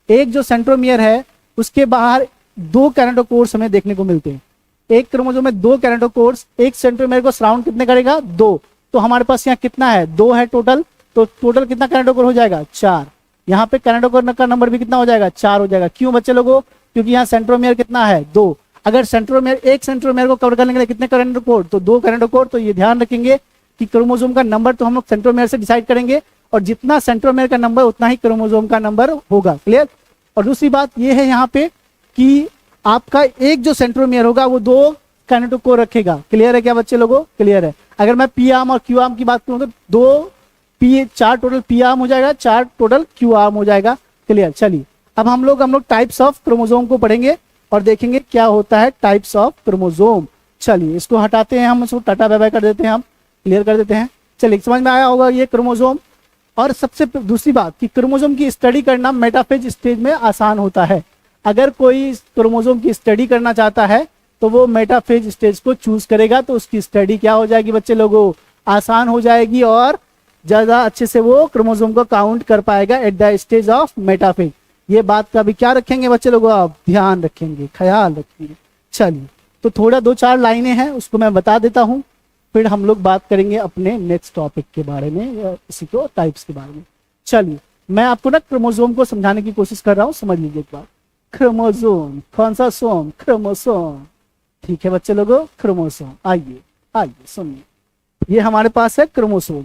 [SPEAKER 1] एक जो सेंट्रोमियर है उसके बाहर दो काइनेटोकोर्स हमें देखने को मिलते हैं। एक क्रोमोसोम में दो काइनेटोकोर्स, एक सेंट्रोमियर को सराउंड कितने करेगा, 2। तो हमारे पास यहाँ कितना है, 2 है टोटल। तो टोटल कितना काइनेटोकोर हो जाएगा, 4। यहाँ पे काइनेटोकोर का नंबर भी कितना हो जाएगा, 4 हो जाएगा। क्यों बच्चे लोगों, क्योंकि यहाँ सेंट्रोमियर कितना है, 2। अगर सेंट्रोमियर, एक सेंट्रोमियर को कवर करने के लिए कितने काइनेटोकोर, तो 2 काइनेटोकोर। तो ये ध्यान रखेंगे कि क्रोमोसोम का नंबर तो हम लोग सेंट्रोमियर से डिसाइड करेंगे, और जितना सेंट्रोमियर का नंबर उतना ही क्रोमोसोम का नंबर होगा। क्लियर। और दूसरी बात ये है यहाँ पे कि आपका एक जो सेंट्रोमियर होगा वो 2 काइनेटोकोर रखेगा। क्लियर है क्या बच्चे लोगों, क्लियर है। अगर मैं पी आर्म और क्यू आर्म की बात करूं तो 4 टोटल पी आर्म हो जाएगा, 4 टोटल क्यू आर्म हो जाएगा। क्लियर। चलिए, अब हम लोग टाइप्स ऑफ क्रोमोसोम को पढ़ेंगे और देखेंगे क्या होता है टाइप्स ऑफ क्रोमोसोम। चलिए, इसको हटाते हैं, हम इसको टाटा बाय बाय कर देते हैं, हम क्लियर कर देते हैं। चलिए, समझ में आया होगा ये क्रोमोसोम। और सबसे दूसरी बात कि क्रोमोसोम की स्टडी करना मेटाफेज स्टेज में आसान होता है। अगर कोई क्रोमोसोम की स्टडी करना चाहता है तो वो मेटाफेज स्टेज को चूज करेगा, तो उसकी स्टडी क्या हो जाएगी बच्चे लोगों, आसान हो जाएगी, और ज्यादा अच्छे से वो क्रोमोसोम को काउंट कर पाएगा at the stage of metaphase. ये बात का भी क्या रखेंगे बच्चे लोगों, आप ध्यान रखेंगे, ख्याल रखेंगे। चलिए, तो थोड़ा 2-4 लाइनें हैं उसको मैं बता देता हूँ, फिर हम लोग बात करेंगे अपने नेक्स्ट टॉपिक के बारे में, इसी को टाइप्स के बारे में। चलिए, मैं आपको ना क्रोमोसोम को समझाने की कोशिश कर रहा हूँ, समझ लीजिए एक बार। क्रोमोसोम, कौन सा सोम, क्रोमोसोम। ठीक है बच्चे लोगों, क्रोमोसोम। आइए आइए सुनिए, ये हमारे पास है क्रोमोसोम।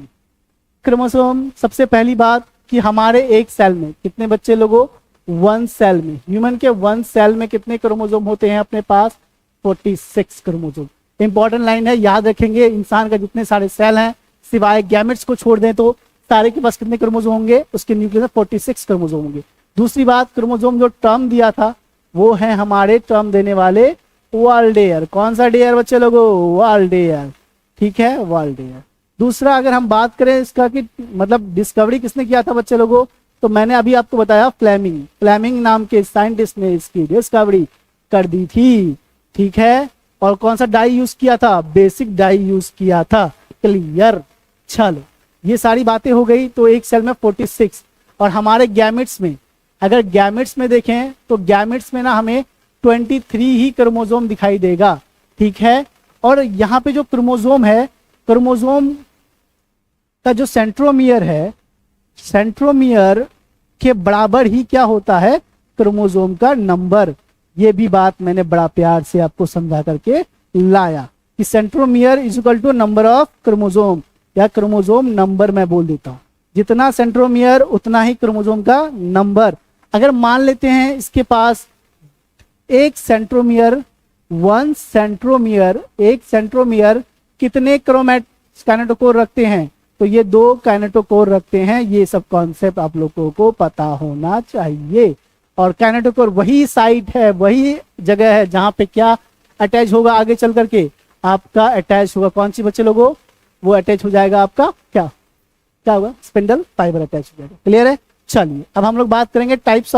[SPEAKER 1] क्रोमोसोम, सबसे पहली बात कि हमारे एक सेल में कितने बच्चे लोगों, 1 सेल में, ह्यूमन के 1 सेल में कितने क्रोमोसोम होते हैं अपने पास, 46 क्रोमोसोम। इंपॉर्टेंट लाइन है, याद रखेंगे। इंसान का जितने सारे सेल हैं सिवाय गैमेट्स को छोड़ दें तो सारे के पास कितने क्रोमोसोम होंगे, उसके न्यूक्लियस में 46 क्रोमोसोम होंगे। दूसरी बात, क्रोमोसोम जो टर्म दिया था वो है हमारे टर्म देने वाले वाल्डेयर। कौन सा डेयर बच्चे लोगों, वाल्डेयर। ठीक है, वाल्डेयर। दूसरा, अगर हम बात करें इसका कि मतलब डिस्कवरी किसने किया था बच्चे लोगों, तो मैंने अभी आपको बताया फ्लेमिंग। फ्लेमिंग नाम के साइंटिस्ट ने इसकी डिस्कवरी कर दी थी। ठीक है, और कौन सा डाई यूज किया था, बेसिक डाई यूज किया था। क्लियर। चलो, ये सारी बातें हो गई। तो एक सेल में 46, और हमारे गैमेट्स में, अगर गैमेट्स में देखें तो गैमेट्स में ना हमें 23 ही क्रोमोसोम दिखाई देगा। ठीक है, और यहाँ पे जो क्रोमोसोम है, क्रोमोसोम का जो सेंट्रोमियर है, सेंट्रोमियर के बराबर ही क्या होता है, क्रोमोसोम का नंबर। ये भी बात मैंने बड़ा प्यार से आपको समझा करके लाया कि centromere is equal to number of chromosome, या क्रोमोसोम नंबर मैं बोल देता हूं। जितना सेंट्रोमियर उतना ही क्रोमोसोम का नंबर। अगर मान लेते हैं इसके पास एक सेंट्रोमियर, 1 सेंट्रोमियर, एक सेंट्रोमियर कितने काइनेटोकोर रखते हैं, तो ये 2 काइनेटोकोर रखते हैं। ये सब कॉन्सेप्ट आप लोगों को पता होना चाहिए। और काइनेटोकोर वही साइट है, वही जगह है जहां पे क्या अटैच होगा, आगे चल करके आपका अटैच होगा। कौन सी बच्चे लोगों, वो अटैच हो जाएगा आपका क्या, क्या होगा, स्पिंडल फाइबर अटैच हो जाएगा। क्लियर है। चलिए अब हम लोग बात करेंगे टाइप्स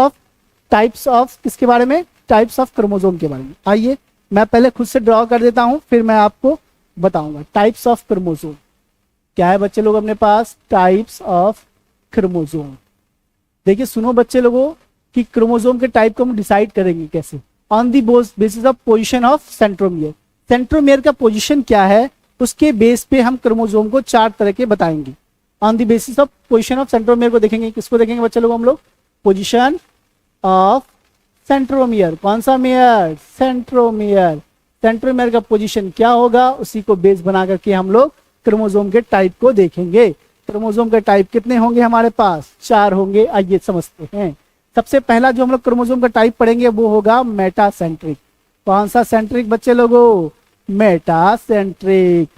[SPEAKER 1] ऑफ किसके बारे में, टाइप्स ऑफ क्रोमोसोम के बारे में। आइए मैं पहले खुद से ड्रॉ कर देता हूं, फिर मैं आपको बताऊंगा टाइप्स ऑफ क्रोमोसोम क्या है बच्चे लोग अपने पास। टाइप्स ऑफ क्रोमोसोम, देखिए सुनो बच्चे लोगों कि क्रोमोसोम के टाइप को हम डिसाइड करेंगे कैसे, on the basis of position of centromere. Centromere का पोजीशन क्या है उसके बेस पे हम क्रोमोसोम को 4 तरह के बताएंगे। On the basis of position of centromere को देखेंगे, किसको देखेंगे बच्चे लोग हम लोग, पोजीशन ऑफ सेंट्रोमियर। कौन सा मेयर, सेंट्रोमियर। सेंट्रोमियर का पोजीशन क्या होगा उसी को बेस बना करके हम लोग क्रोमोसोम के टाइप को देखेंगे। क्रोमोसोम के टाइप कितने होंगे हमारे पास, 4 होंगे। आइए समझते हैं। सबसे पहला जो हम लोग क्रोमोसोम का टाइप पढ़ेंगे वो होगा मेटासेंट्रिक। कौन सा सेंट्रिक बच्चे लोगों, मेटासेंट्रिक।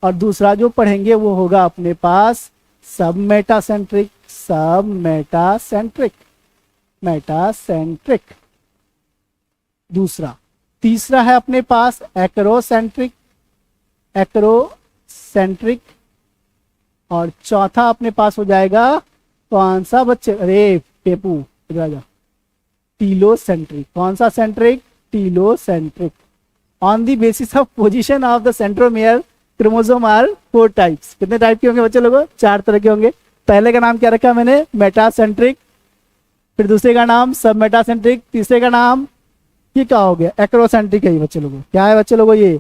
[SPEAKER 1] और दूसरा जो पढ़ेंगे वो होगा अपने पास सब मेटासेंट्रिक, सब मेटासेंट्रिक, मेटासेंट्रिक दूसरा। तीसरा है अपने पास एक्रोसेंट्रिक, एक्रोसेंट्रिक। और चौथा अपने पास हो जाएगा कौन सा बच्चे, अरे पेपू राजा, टीलोसेंट्रिक। कौन सा centric, telocentric. On the basis of position of the centromere chromosome are 4 types. कितने टाइप के होंगे बच्चे लोगों, 4 तरह के होंगे। पहले का नाम क्या रखा मैंने, मेटासेंट्रिक। फिर दूसरे का नाम सब मेटासेंट्रिक। तीसरे का नाम ये क्या हो गया, एक्रोसेंट्रिक है ये बच्चे लोगों। क्या है बच्चे लोगों ये,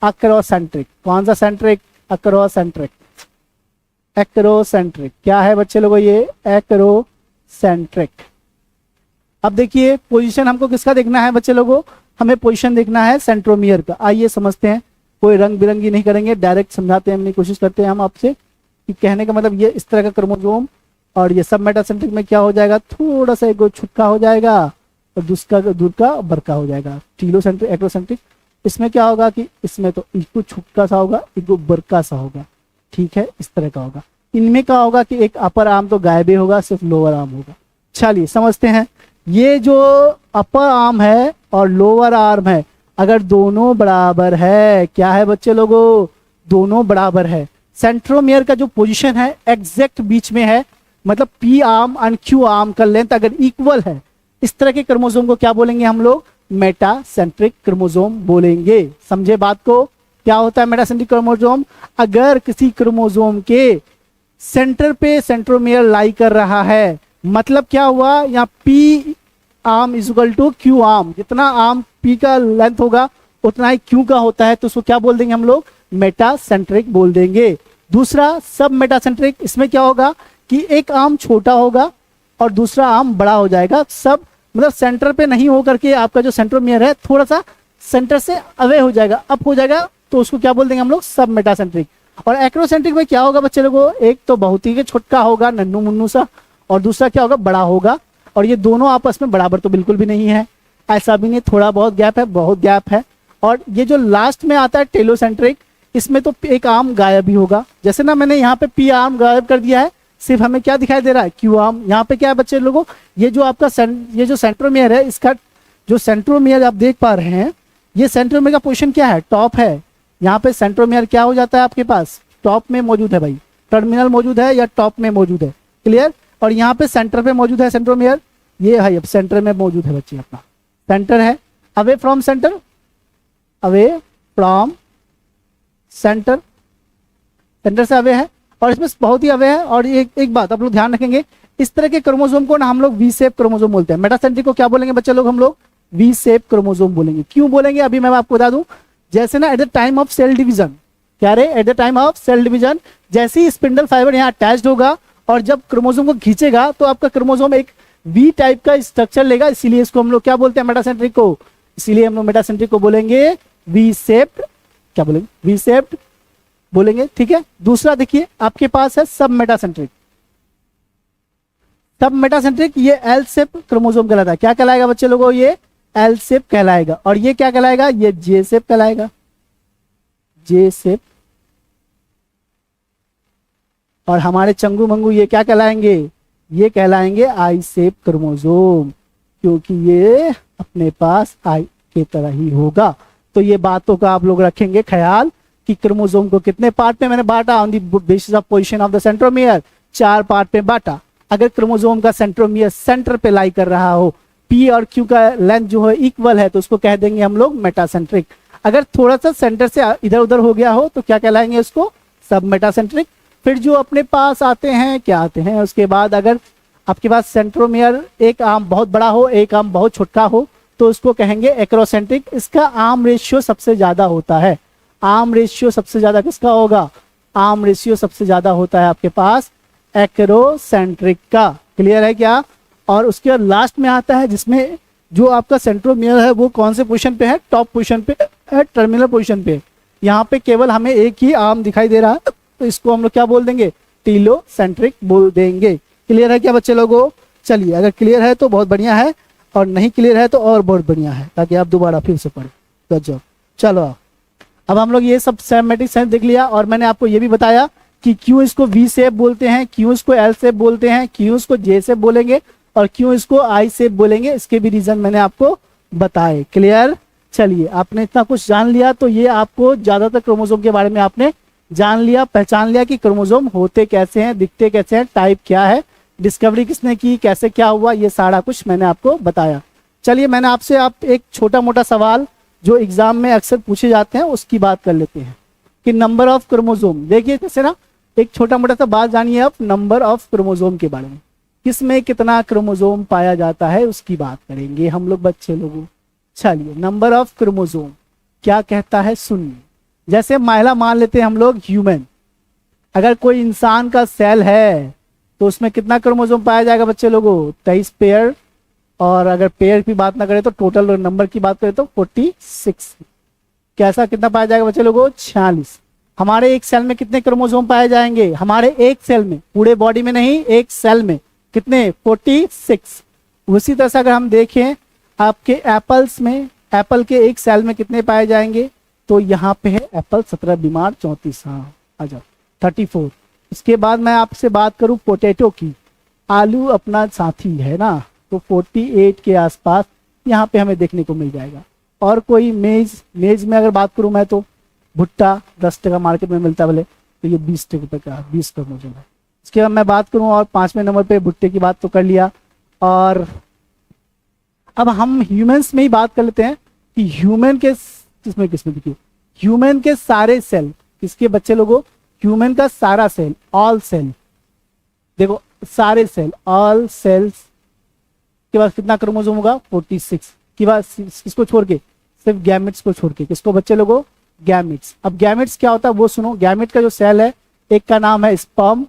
[SPEAKER 1] एक्रोसेंट्रिक। कौन सा सेंट्रिक, एक्रोसेंट्रिक, एक्रोसेंट्रिक। क्या है बच्चे लोगों ये, एक्रोसेंट्रिक। अब देखिए पोजीशन हमको किसका देखना है बच्चे लोगों, हमें पोजीशन देखना है सेंट्रोमियर का। आइए समझते हैं, कोई रंग बिरंगी नहीं करेंगे, डायरेक्ट समझाते हैं, हमने कोशिश करते हैं हम आपसे कि कहने का मतलब ये इस तरह का क्रोमोसोम। और ये सब मेटासेंट्रिक में क्या हो जाएगा, थोड़ा सा एक छुटका हो जाएगा और दूर का बरका हो जाएगा। टीलोसेंट्रिक, एक्रोसेंट्रिक, इसमें क्या होगा कि इसमें तो इसको छुटका सा होगा, इसको बरका सा होगा। ठीक है, इस तरह का होगा। इनमें क्या होगा कि एक अपर आर्म तो गायब ही होगा, सिर्फ लोअर आर्म होगा। चलिए समझते हैं, ये जो अपर आर्म है और लोअर आर्म है अगर दोनों बराबर है, क्या है बच्चे लोगों, दोनों बराबर है। सेंट्रोमियर का जो पोजीशन है एग्जैक्ट बीच में है, मतलब P arm and Q arm का लेंथ अगर इक्वल है, इस तरह के क्रोमोसोम को क्या बोलेंगे हम लोग, मेटासेंट्रिक क्रोमोसोम बोलेंगे। समझे बात को, क्या होता है मेटासेंट्रिक क्रोमोसोम, अगर किसी क्रोमोसोम के सेंटर पे सेंट्रोमियर लाई कर रहा है, मतलब क्या हुआ, यहाँ P arm is equal to Q arm, जितना आर्म पी का लेंथ होगा उतना ही क्यू का होता है, तो उसको क्या बोल देंगे हम लोग, मेटासेंट्रिक बोल देंगे। दूसरा सब मेटासेंट्रिक, इसमें क्या होगा कि एक आर्म छोटा होगा और दूसरा आर्म बड़ा हो जाएगा। सब मतलब सेंटर पे नहीं हो करके आपका जो सेंट्रोमियर है थोड़ा सा सेंटर से अवे हो जाएगा, अप हो जाएगा, तो उसको क्या बोल देंगे हम लोग, सब मेटासेंट्रिक। और एक्रोसेंट्रिक में क्या होगा बच्चे लोगों, एक तो बहुत ही छोटा होगा नन्नू मुन्नू सा, और दूसरा क्या होगा, बड़ा होगा। और ये दोनों आपस में बराबर तो बिल्कुल भी नहीं है, ऐसा भी नहीं, थोड़ा बहुत गैप है, बहुत गैप है। और ये जो लास्ट में आता है टेलोसेंट्रिक, इसमें तो एक आर्म गायब ही होगा। जैसे ना मैंने यहाँ पे पी आर्म गायब कर दिया है, सिर्फ हमें क्या दिखाई दे रहा है, क्यू आर्म। यहाँ पे क्या है बच्चे लोगों, ये जो आपका ये जो सेंट्रोमियर है, इसका जो सेंट्रोमियर आप देख पा रहे हैं, ये सेंट्रोमियर का पोजीशन क्या है, टॉप है। यहाँ पे सेंट्रोमियर क्या हो जाता है आपके पास, टॉप में मौजूद है भाई, टर्मिनल मौजूद है या टॉप में मौजूद है, क्लियर। और यहाँ पे सेंटर पे मौजूद है सेंट्रोमियर, ये है अब सेंटर में मौजूद है बच्चे, अपना सेंटर है। Away from centre, away from centre, centre से अवे है, और इसमें बहुत ही अवे है। और एक बात आप लोग ध्यान रखेंगे, इस तरह के क्रोमोसोम को ना हम लोग वी शेप क्रोमोसोम बोलते हैं। मेटासेंट्रिक को क्या बोलेंगे बच्चे लोग, हम लोग वी शेप क्रोमोसोम बोलेंगे। क्यों बोलेंगे अभी मैं आपको बता दूं, जैसे ना at the time of cell division, क्या रे, at the time of cell division, जैसे ही स्पिंडल फाइबर यहाँ अटैच्ड होगा और जब क्रोमोसोम को खींचेगा तो आपका क्रोमोसोम एक वी टाइप का स्ट्रक्चर लेगा, इसीलिए इसको हम लोग क्या बोलते हैं, मेटासेंट्रिक को। इसीलिए हम लोग मेटासेंट्रिक को बोलेंगे वी शेप्ड, क्या बोलेंगे, वी शेप्ड बोलेंगे। ठीक है, दूसरा देखिए आपके पास है सब मेटासेंट्रिक। सब मेटासेंट्रिक ये एल शेप क्रोमोसोम कहलाता है। क्या कहलाएगा बच्चे लोगों, ये एल शेप कहलाएगा। और ये क्या कहलाएगा, ये जे शेप कहलाएगा, जे शेप। और हमारे चंगू मंगू ये क्या कहलाएंगे, ये कहलाएंगे आई शेप क्रोमोसोम, क्योंकि ये अपने पास आई के तरह ही होगा। तो ये बातों का आप लोग रखेंगे ख्याल कि क्रोमोसोम को कितने पार्ट में मैंने बांटा, on the basis of position of the centromere 4 part में बांटा। अगर क्रोमोसोम का सेंट्रोमियर सेंटर पे लाई कर रहा हो, पी और क्यू का लेंथ जो है इक्वल है, तो उसको कह देंगे हम लोग मेटासेंट्रिक। अगर थोड़ा सा सेंटर से इधर उधर हो गया हो तो क्या कहलाएंगे उसको, सब मेटासेंट्रिक। फिर जो अपने पास आते हैं, क्या आते हैं उसके बाद, अगर आपके पास सेंट्रोमियर एक आर्म बहुत बड़ा हो, एक आर्म बहुत छोटा हो, तो उसको कहेंगे एक्रोसेंट्रिक। इसका आर्म रेशियो सबसे ज्यादा होता है। आर्म रेशियो सबसे ज्यादा किसका होगा, आर्म रेशियो सबसे ज्यादा होता है आपके पास एक्रोसेंट्रिक का। क्लियर है क्या। और उसके बाद लास्ट में आता है जिसमें जो आपका सेंट्रोमियर है वो कौन से पोजीशन पे है, टॉप पोजीशन पे है, टर्मिनल पोजीशन पे। यहाँ पे केवल हमें एक ही आर्म दिखाई दे रहा है, तो इसको हम लोग क्या बोल देंगे, टीलोसेंट्रिक बोल देंगे। क्लियर है क्या बच्चे लोगों। चलिए, अगर क्लियर है तो बहुत बढ़िया है, और नहीं क्लियर है तो और बहुत बढ़िया है, ताकि आप दोबारा फिर से पढ़ें। गजब। चलो अब हम लोग ये सब सिमेट्रिक सेंस देख लिया, और मैंने आपको ये भी बताया कि क्यों इसको वी शेप बोलते हैं, क्यों इसको एल शेप बोलते हैं, क्यों इसको जे शेप बोलेंगे, और क्यों इसको आई शेप बोलेंगे। इसके भी रीजन मैंने आपको बताए। क्लियर। चलिए, आपने इतना कुछ जान लिया, तो ये आपको ज्यादातर क्रोमोसोम के बारे में आपने जान लिया, पहचान लिया कि क्रोमोसोम होते कैसे हैं, दिखते कैसे हैं, टाइप क्या है, डिस्कवरी किसने की, कैसे क्या हुआ, ये सारा कुछ मैंने आपको बताया। चलिए, मैंने आपसे आप एक छोटा मोटा सवाल जो एग्जाम में अक्सर पूछे जाते हैं उसकी बात कर लेते हैं कि नंबर ऑफ क्रोमोसोम। देखिए कैसे ना, एक छोटा मोटा सा बात जानिए आप नंबर ऑफ क्रोमोसोम के बारे में। किसमें कितना क्रोमोसोम पाया जाता है उसकी बात करेंगे हम लोग बच्चे लोगों। चलिए, नंबर ऑफ क्रोमोसोम क्या कहता है सुनिए। जैसे महिला मान लेते हैं हम लोग ह्यूमन, अगर कोई इंसान का सेल है तो उसमें कितना क्रोमोसोम पाया जाएगा बच्चे लोगों, 23 पेयर। और अगर पेयर की बात ना करें तो टोटल नंबर की बात करें तो 46। कैसा कितना पाया जाएगा बच्चे लोगों, 46। हमारे एक सेल में कितने क्रोमोसोम पाए जाएंगे, हमारे एक सेल में, पूरे बॉडी में नहीं, एक सेल में कितने, 46। उसी तरह से अगर हम देखें आपके एप्पल्स में, एप्पल के एक सेल में कितने पाए जाएंगे, तो यहाँ पे है एप्पल 17 बीमार 34, हाँ आ जाओ 34। इसके बाद मैं आपसे बात करूं पोटैटो की, आलू अपना साथी है ना, तो 48 के आसपास यहाँ पे हमें देखने को मिल जाएगा। और कोई मेज, मेज में अगर बात करूं मैं तो भुट्टा 10 टका मार्केट में मिलता है बोले, तो ये 20 रुपये का 20 क्रोमोसोम है। इसके बाद मैं बात करूं और 5वें नंबर पे भुट्टे की बात तो कर लिया। और अब हम ह्यूमंस में ही बात कर लेते हैं कि ह्यूमन के किसमें देखिए, ह्यूमन के सारे सेल, किसके बच्चे लोगों, ह्यूमन का सारा सेल, ऑल सेल, देखो सारे सेल, ऑल सेल्स के बाद कितना क्रोमोसोम होगा, 46 के बाद किसको छोड़ के, सिर्फ गैमेट्स को छोड़ के, किसको बच्चे लोगों, गैमेट्स। अब गैमेट्स क्या होता है वो सुनो। गैमेट का जो सेल है, एक का नाम है स्पर्म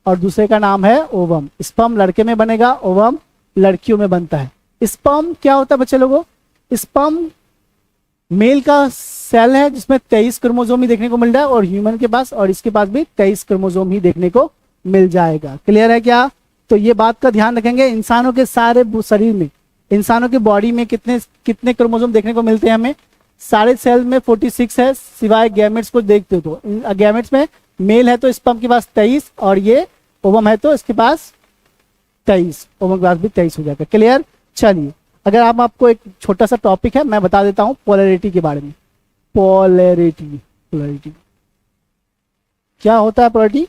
[SPEAKER 1] और दूसरे का नाम है ओवम। स्पर्म लड़के में बनेगा, ओवम लड़कियों में बनता है। स्पर्म क्या होता है बच्चे लोगों, स्पर्म मेल का सेल है जिसमें 23 क्रोमोसोम ही देखने को मिल रहा है, और ह्यूमन के पास और इसके पास भी 23 क्रोमोसोम ही देखने को मिल जाएगा। क्लियर है क्या। तो ये बात का ध्यान रखेंगे। इंसानों के सारे शरीर में, इंसानों के बॉडी में कितने कितने क्रोमोसोम देखने को मिलते हैं हमें, सारे सेल में 46 है, सिवाय गैमेट्स को देखते हो तो गैमेट्स में मेल है तो स्पर्म के पास 23, और ये ओवम है तो इसके पास 23, ओवम के पास भी 23 हो जाएगा। क्लियर। चलिए, अगर आपको एक छोटा सा टॉपिक है मैं बता देता हूं पोलैरिटी के बारे में। पोलैरिटी, पोलैरिटी क्या होता है, पोलैरिटी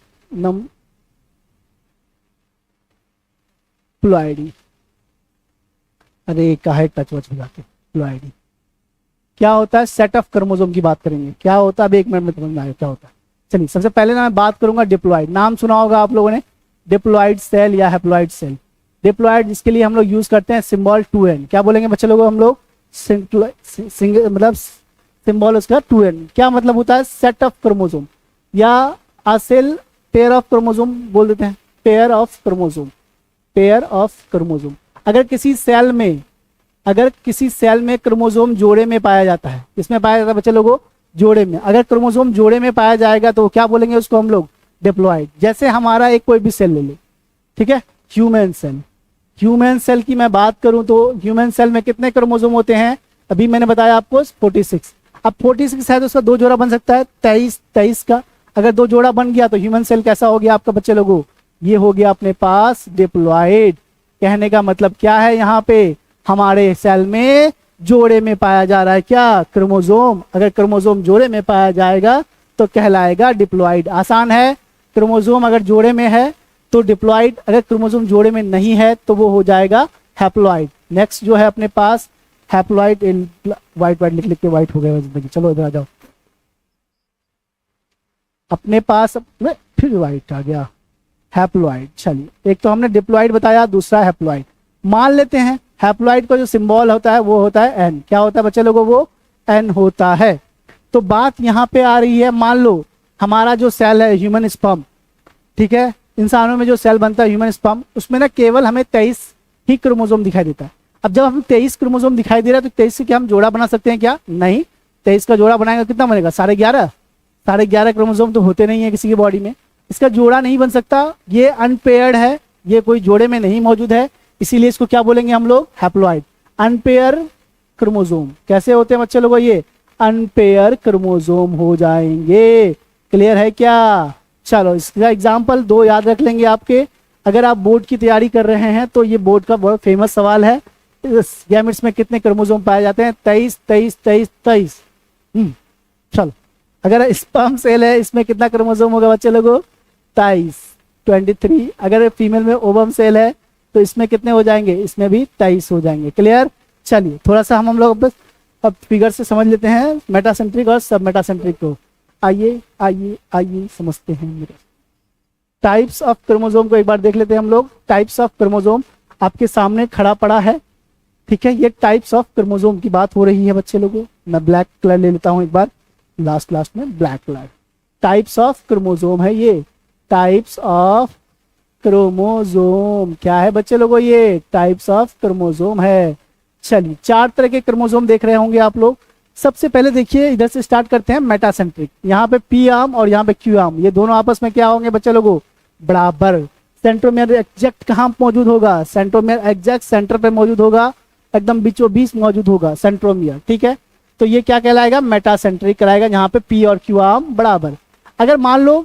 [SPEAKER 1] प्लॉइडी, अरे काहे टच वच हो जाते, प्लॉइडी क्या होता है, सेट ऑफ क्रोमोसोम की बात करेंगे। क्या होता है, अब 1 मिनट में समझ में आएगा क्या होता है। चलिए, सबसे पहले ना मैं बात करूंगा डिप्लॉइड। नाम सुना होगा आप लोगों ने, डिप्लॉइड सेल या हैप्लॉइड सेल। डिप्लॉइड जिसके लिए हम लोग यूज करते हैं सिंबल 2n। क्या बोलेंगे बच्चे लोगों हम लोग, मतलब सिंबल उसका 2n। क्या मतलब होता है, सेट ऑफ क्रोमोसोम, या असेल पेयर ऑफ क्रोमोसोम बोल देते हैं, pair of chromosome, pair of chromosome. अगर किसी सेल में क्रोमोसोम जोड़े में पाया जाता है, किसमें पाया जाता है बच्चे लोगों, जोड़े में। अगर क्रोमोसोम जोड़े में पाया जाएगा तो क्या बोलेंगे उसको हम लोग, डिप्लॉइड। जैसे हमारा एक कोई भी सेल ले ले, ठीक है, ह्यूमन सेल। ह्यूमन सेल की मैं बात करूं तो ह्यूमन सेल में कितने क्रोमोसोम होते हैं, अभी मैंने बताया आपको 46। अब 46 है तो उसका 2 जोड़ा बन सकता है, 23 का। अगर 2 जोड़ा बन गया तो ह्यूमन सेल कैसा हो गया आपका बच्चे लोगों, ये हो गया अपने पास डिप्लॉइड। कहने का मतलब क्या है, यहाँ पे हमारे सेल में जोड़े में पाया जा रहा है क्या, क्रोमोसोम। अगर क्रोमोसोम जोड़े में पाया जाएगा तो कहलाएगा डिप्लॉइड। आसान है, क्रोमोसोम अगर जोड़े में है तो डिप्लॉइड अगर क्रोमोसोम जोड़े में नहीं है तो वो हो जाएगा हैप्लॉइड। नेक्स्ट जो है अपने पास हैप्लॉइड, वाइट वाइट लिख लिख के वाइट हो गया जिंदगी। चलो इधर आ जाओ, अपने पास फिर वाइट आ गया, हैप्लॉइड। चलिए एक तो हमने डिप्लॉइड बताया, दूसरा हैप्लॉइड। मान लेते हैं हैप्लॉइड का जो सिंबल होता है वो होता है एन। क्या होता है बच्चे लोगों, वो एन होता है। तो बात यहाँ पे आ रही है, मान लो हमारा जो सेल है ह्यूमन स्पर्म, ठीक है, इंसानों में जो सेल बनता है ह्यूमन स्पर्म, उसमें ना केवल हमें 23 ही क्रोमोसोम दिखाई देता है। अब जब हमें 23 क्रोमोसोम दिखाई दे रहा है तो 23 से क्या हम जोड़ा बना सकते हैं क्या? नहीं। 23 का जोड़ा बनाएगा कितना बनेगा? 11.5। 11.5 क्रोमोसोम तो होते नहीं है किसी की बॉडी में, इसका जोड़ा नहीं बन सकता। ये अनपेयर्ड है, ये कोई जोड़े में नहीं मौजूद है, इसीलिए इसको क्या बोलेंगे हम लोग? हैप्लॉइड। अनपेयर क्रोमोसोम कैसे होते हैं बच्चे लोगों? ये अनपेयर क्रोमोसोम हो जाएंगे। क्लियर है क्या? चलो इसका एग्जाम्पल 2 याद रख लेंगे आपके। अगर आप बोर्ड की तैयारी कर रहे हैं तो ये बोर्ड का बहुत फेमस सवाल है, गैमेट्स में कितने क्रोमोसोम पाए जाते हैं? 23 23 23 23। चलो अगर स्पर्म सेल है इसमें कितना क्रोमोसोम होगा बच्चे लोगों? 23 23। अगर फीमेल में ओवम सेल है तो इसमें कितने हो जाएंगे? इसमें भी 23 हो जाएंगे। क्लियर? चलिए थोड़ा सा हम लोग अब फिगर से समझ लेते हैं मेटासेंट्रिक और सब मेटासेंट्रिक को। आइए आइए आइए समझते हैं मेरे टाइप्स ऑफ क्रोमोसोम को एक बार देख लेते हैं हम लोग। टाइप्स ऑफ क्रोमोसोम आपके सामने खड़ा पड़ा है, ठीक है। ये टाइप्स ऑफ क्रोमोसोम की बात हो रही है बच्चे लोगों। मैं ब्लैक कलर ले लेता हूं एक बार, लास्ट में black colour. Types of chromosome है ये, टाइप्स ऑफ क्रोमोसोम। क्या है बच्चे लोगों? ये टाइप्स ऑफ क्रोमोसोम है। चलिए 4 तरह के क्रोमोसोम देख रहे होंगे आप लोग। सबसे पहले देखिए इधर से स्टार्ट करते हैं मेटासेंट्रिक। यहाँ पे पी आर्म और यहाँ पे क्यू आर्म, ये दोनों आपस में क्या होंगे बच्चे लोगों? बराबर। सेंट्रोमियर एग्जैक्ट कहाँ मौजूद होगा? सेंट्रोमियर एग्जैक्ट सेंटर पे मौजूद होगा, एकदम बीचों बीच मौजूद होगा सेंट्रोमियर, ठीक है। तो ये क्या कहलाएगा? मेटासेंट्रिक कहलाएगा, जहाँ पे पी और क्यू आर्म बराबर। अगर मान लो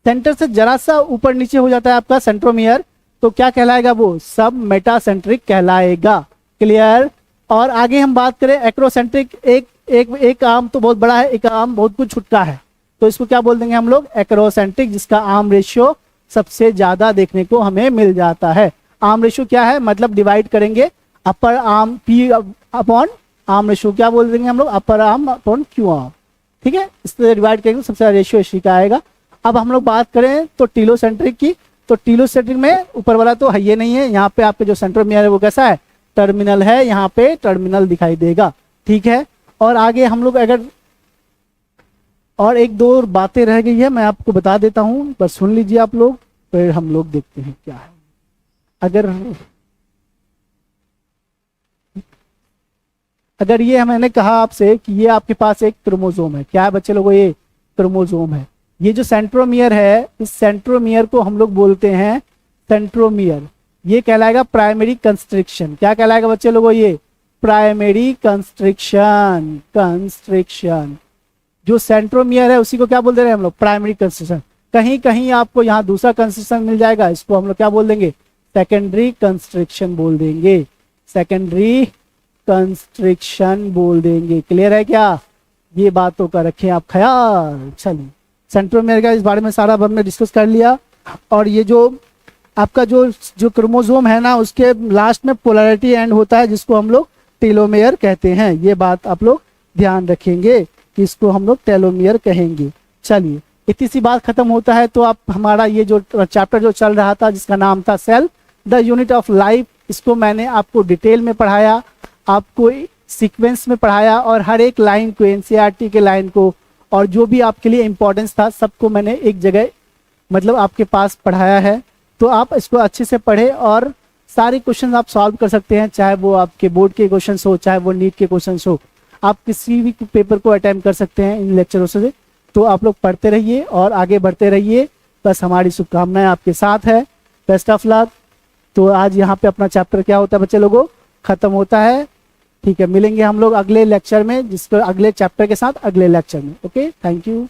[SPEAKER 1] सेंटर से जरा सा ऊपर नीचे हो जाता है आपका सेंट्रोमियर, तो क्या कहलाएगा? वो सब मेटासेंट्रिक कहलाएगा। क्लियर? और आगे हम बात करें एक्रोसेंट्रिक, एक आर्म तो बहुत बड़ा है, एक आर्म बहुत कुछ छुटका है, तो इसको क्या बोल देंगे हम लोग? एक्रोसेंट्रिक, जिसका आर्म रेशियो सबसे ज्यादा देखने को हमें मिल जाता है। आर्म रेशियो क्या है? मतलब डिवाइड करेंगे upper arm P upon arm ratio, क्या बोल देंगे हम लोग? Upper arm upon Q arm, ठीक है। इससे डिवाइड करेंगे सबसे ज्यादा रेशियो इसी का आएगा। अब हम लोग बात करें तो टीलोसेंट्रिक की, तो टीलोसेंट्रिक में ऊपर वाला तो है ये नहीं है, यहाँ पे आपके जो सेंट्रोमियर है वो कैसा है? टर्मिनल है, यहाँ पे टर्मिनल दिखाई देगा, ठीक है। और आगे हम लोग अगर और 1-2 बातें रह गई है, मैं आपको बता देता हूं, पर सुन लीजिए आप लोग, फिर हम लोग देखते हैं क्या है। अगर ये मैंने कहा आपसे कि ये आपके पास एक क्रोमोसोम है, क्या है बच्चे लोगों? ये क्रोमोसोम है। ये जो सेंट्रोमियर है, इस सेंट्रोमियर को हम लोग बोलते हैं सेंट्रोमियर। ये कहलाएगा प्राइमरी कंस्ट्रिक्शन। क्या कहलाएगा बच्चे लोगों? ये प्राइमरी कंस्ट्रिक्शन। जो सेंट्रोमियर है उसी को क्या बोल दे रहे हैं हम लोग? Primary constriction. कहीं कहीं आपको यहाँ दूसरा कंस्ट्रिक्शन मिल जाएगा, इसको हम लोग क्या बोल देंगे? सेकेंडरी कंस्ट्रिक्शन बोल देंगे, सेकेंडरी कंस्ट्रिक्शन बोल देंगे। क्लियर है क्या? ये बातों का रखें आप ख्याल। चलिए सेंट्रोमियर का इस बारे में सारा हमने डिस्कस कर लिया। और ये जो आपका जो क्रोमोसोम है ना, उसके लास्ट में पोलैरिटी एंड होता है, जिसको हम लोग टेलोमेयर कहते हैं। ये बात आप लोग ध्यान रखेंगे कि इसको हम लोग टेलोमेयर कहेंगे। चलिए इतनी सी बात खत्म होता है तो आप हमारा ये जो चैप्टर जो चल रहा था जिसका नाम था cell the unit of life, इसको मैंने आपको डिटेल में पढ़ाया, आपको सीक्वेंस में पढ़ाया, और हर एक लाइन को, एनसीईआरटी के लाइन को, और जो भी आपके लिए इंपॉर्टेंस था सबको मैंने एक जगह मतलब आपके पास पढ़ाया है। तो आप इसको अच्छे से पढ़े और सारे क्वेश्चन आप सॉल्व कर सकते हैं, चाहे वो आपके बोर्ड के क्वेश्चन हो, चाहे वो नीट के क्वेश्चन हो। आप किसी भी पेपर को अटेम्प्ट कर सकते हैं इन लेक्चरों से। तो आप लोग पढ़ते रहिए और आगे बढ़ते रहिए, बस हमारी शुभकामनाएं आपके साथ है। Best of luck. तो आज यहाँ पे अपना चैप्टर क्या होता है बच्चे लोगों? खत्म होता है, ठीक है। मिलेंगे हम लोग अगले लेक्चर में, जिसको अगले चैप्टर के साथ अगले लेक्चर में। Okay, thank you.